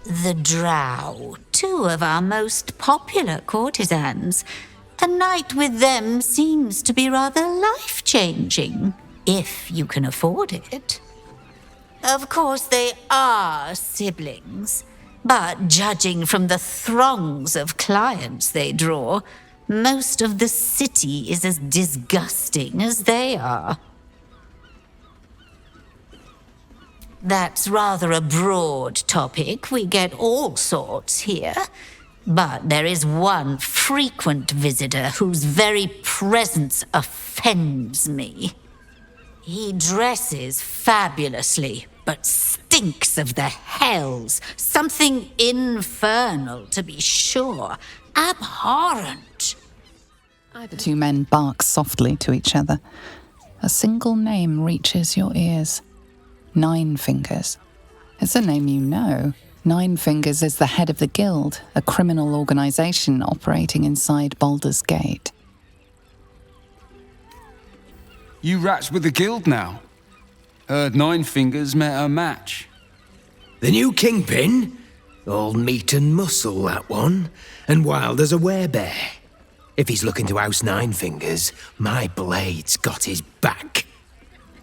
The Drow, two of our most popular courtesans. A night with them seems to be rather life-changing, if you can afford it. Of course, they are siblings, but judging from the throngs of clients they draw, most of the city is as disgusting as they are. That's rather a broad topic. We get all sorts here. But there is one frequent visitor whose very presence offends me. He dresses fabulously, but stinks of the hells. Something infernal, to be sure. Abhorrent. The two men bark softly to each other. A single name reaches your ears. Nine Fingers. It's a name you know. Nine Fingers is the head of the Guild, a criminal organization operating inside Baldur's Gate. You rats with the Guild now? Heard Nine Fingers met her match. The new kingpin? All meat and muscle, that one. And wild as a werebear. If he's looking to oust Nine Fingers, my blade's got his back.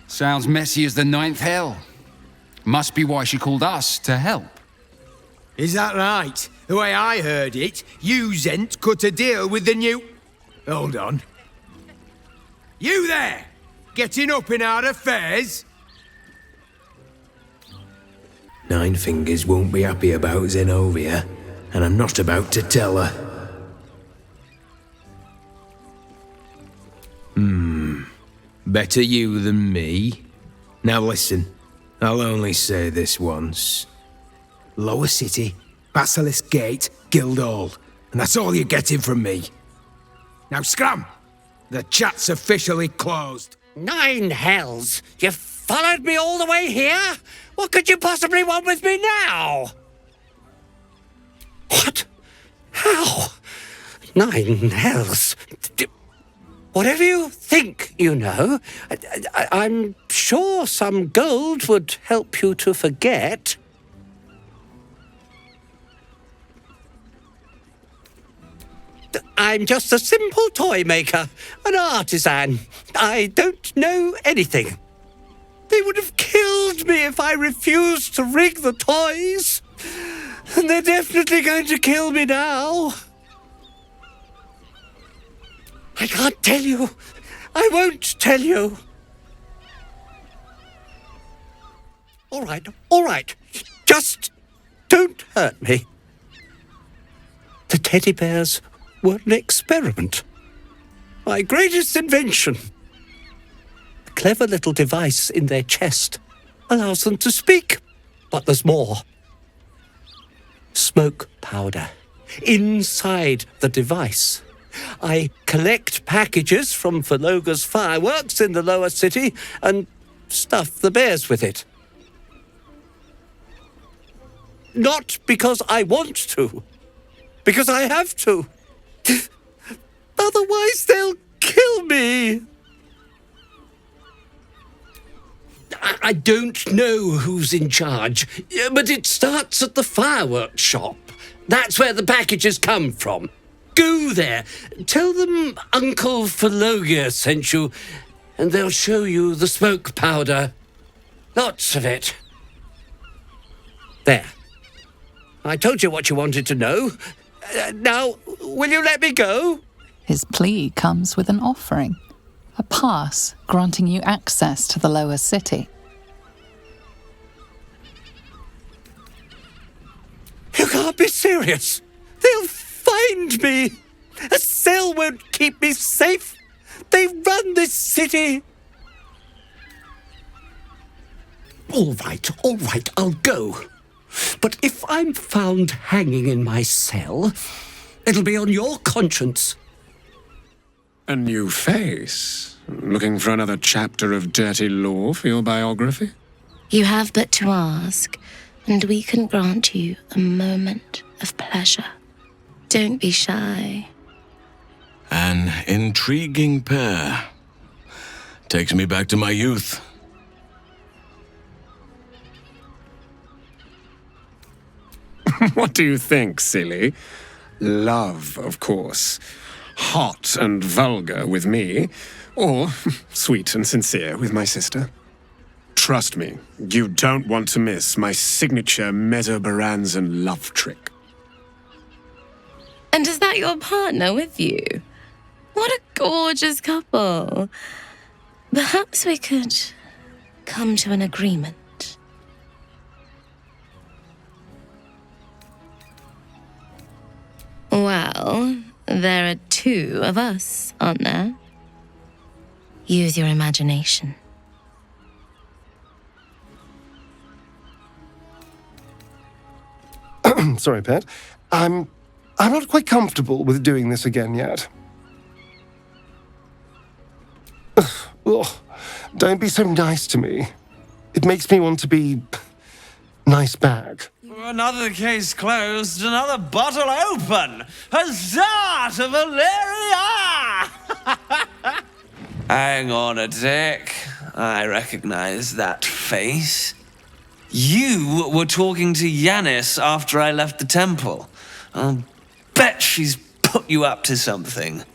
Sounds messy as the ninth hell. Must be why she called us to help. Is that right? The way I heard it, you Zent cut a deal with the new... Hold on. You there! Getting up in our affairs? Nine Fingers won't be happy about Zenobia, and I'm not about to tell her. Better you than me. Now listen, I'll only say this once. Lower City, Basilisk Gate, Guildhall, and that's all you're getting from me. Now scram! The chat's officially closed. Nine hells! You've followed me all the way here? What could you possibly want with me now? What? How? Nine hells? Whatever you think you know, I'm sure some gold would help you to forget. I'm just a simple toy maker, an artisan. I don't know anything. They would have killed me if I refused to rig the toys. And they're definitely going to kill me now. I can't tell you. I won't tell you. All right. Just don't hurt me. The teddy bears were an experiment. My greatest invention. A clever little device in their chest allows them to speak. But there's more. Smoke powder inside the device. I collect packages from Verloga's fireworks in the lower city and stuff the bears with it. Not because I want to, because I have to. Otherwise they'll kill me. I don't know who's in charge, but it starts at the fireworks shop. That's where the packages come from. Go there, tell them Uncle Verloga sent you, and they'll show you the smoke powder. Lots of it. There. I told you what you wanted to know. Now, will you let me go? His plea comes with an offering, a pass granting you access to the lower city. You can't be serious. They'll find me. A cell won't keep me safe. They run this city. All right, I'll go. But if I'm found hanging in my cell, it'll be on your conscience. A new face? Looking for another chapter of dirty law for your biography? You have but to ask, and we can grant you a moment of pleasure. Don't be shy. An intriguing pair. Takes me back to my youth. What do you think, silly? Love, of course. Hot and vulgar with me, or sweet and sincere with my sister. Trust me, you don't want to miss my signature Mesobaranzan love trick. And is that your partner with you? What a gorgeous couple. Perhaps we could come to an agreement. Well, there are two of us, aren't there? Use your imagination. Sorry, Pet. I'm not quite comfortable with doing this again yet. Ugh, don't be so nice to me. It makes me want to be nice back. Another case closed, another bottle open. Huzzah to Valeria! Hang on a tick. I recognize that face. You were talking to Yanis after I left the temple. I'll bet she's put you up to something.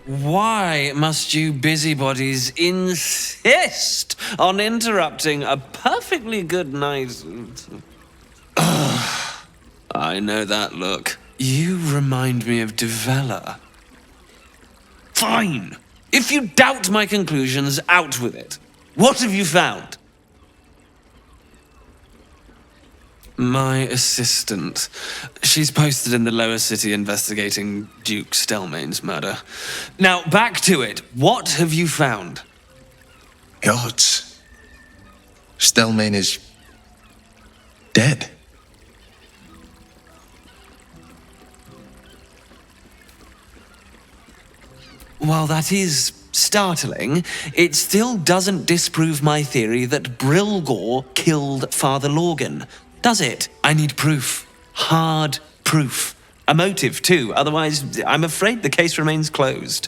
Why must you busybodies insist on interrupting a perfectly good night? I know that look. You remind me of Devella. Fine. If you doubt my conclusions, out with it. What have you found? My assistant. She's posted in the lower city investigating Duke Stelmane's murder. Now, back to it. What have you found? Gods. Stelmane is dead. While that is startling, it still doesn't disprove my theory that Brilgor killed Father Lorgan. Does it? I need proof. Hard proof. A motive, too. Otherwise, I'm afraid the case remains closed.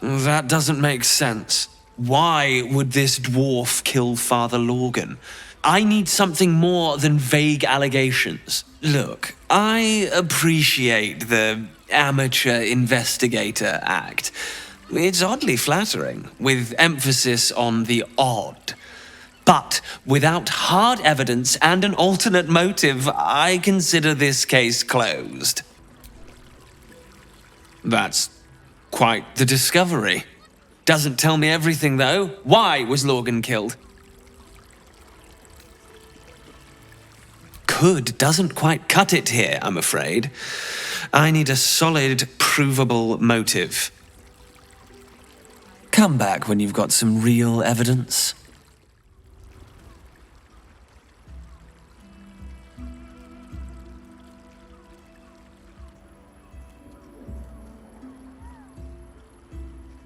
That doesn't make sense. Why would this dwarf kill Father Lorgan? I need something more than vague allegations. Look, I appreciate the amateur investigator act. It's oddly flattering, with emphasis on the odd. But without hard evidence and an alternate motive, I consider this case closed. That's quite the discovery. Doesn't tell me everything, though. Why was Lorgan killed? Could doesn't quite cut it here, I'm afraid. I need a solid, provable motive. Come back when you've got some real evidence.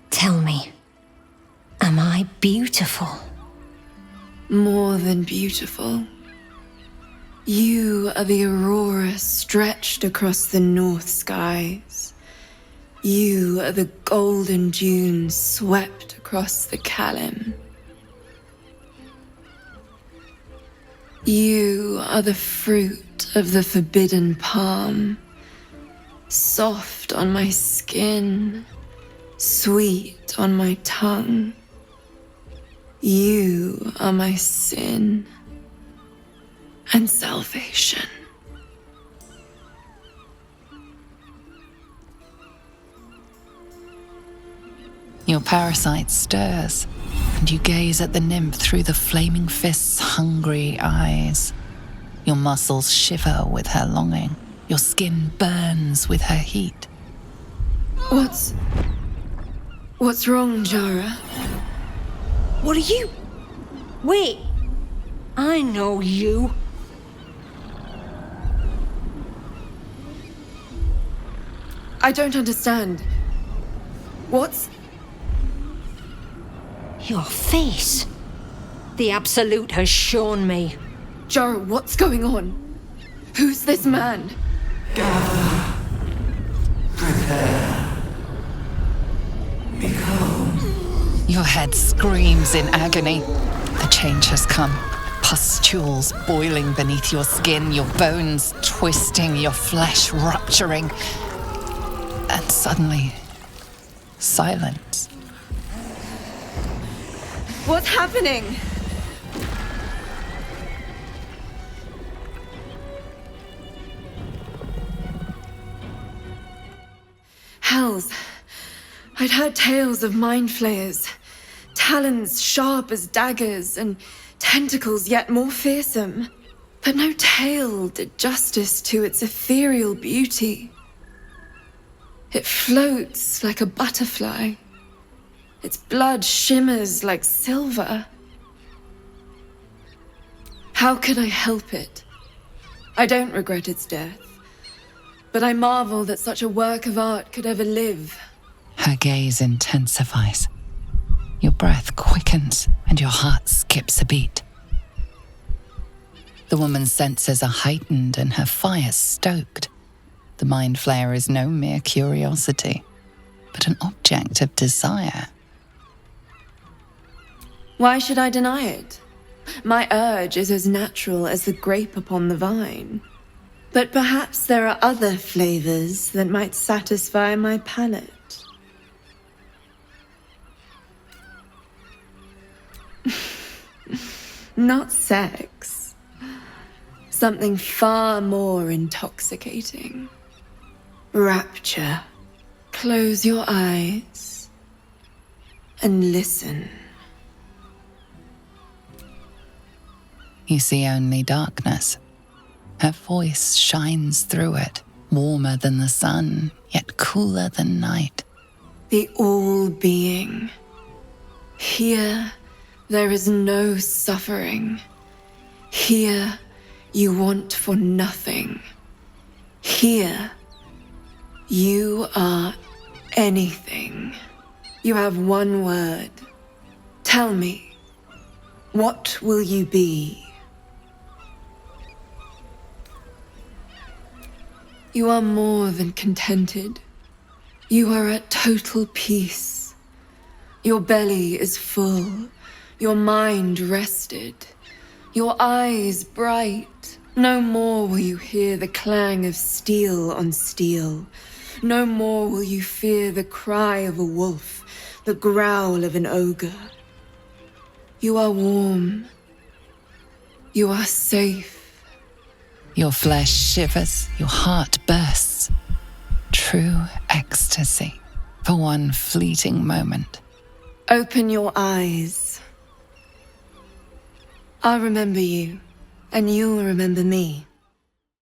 Tell me, am I beautiful? More than beautiful. You are the aurora stretched across the north skies. You are the golden dunes swept across the Kalim. You are the fruit of the forbidden palm, soft on my skin, sweet on my tongue. You are my sin, and salvation. Your parasite stirs, and you gaze at the nymph through the flaming fist's hungry eyes. Your muscles shiver with her longing. Your skin burns with her heat. What's wrong, Jara? What are you? Wait. I know you. I don't understand. What's... Your face. The Absolute has shown me. Jara, what's going on? Who's this man? Gather. Prepare. Become. Your head screams in agony. The change has come. Pustules boiling beneath your skin, your bones twisting, your flesh rupturing. And suddenly, silence. What's happening? Hells. I'd heard tales of mind flayers, talons sharp as daggers, and tentacles yet more fearsome. But no tale did justice to its ethereal beauty. It floats like a butterfly. Its blood shimmers like silver. How could I help it? I don't regret its death, but I marvel that such a work of art could ever live. Her gaze intensifies. Your breath quickens and your heart skips a beat. The woman's senses are heightened and her fire stoked. The mind flayer is no mere curiosity, but an object of desire. Why should I deny it? My urge is as natural as the grape upon the vine. But perhaps there are other flavors that might satisfy my palate. Not sex. Something far more intoxicating. Rapture. Close your eyes and listen. You see only darkness. Her voice shines through it, warmer than the sun, yet cooler than night. The all-being. Here, there is no suffering. Here, you want for nothing. Here, you are anything. You have one word. Tell me, what will you be? You are more than contented. You are at total peace. Your belly is full, your mind rested, your eyes bright. No more will you hear the clang of steel on steel. No more will you fear the cry of a wolf, the growl of an ogre. You are warm. You are safe. Your flesh shivers, your heart bursts. True ecstasy for one fleeting moment. Open your eyes. I'll remember you, and you'll remember me.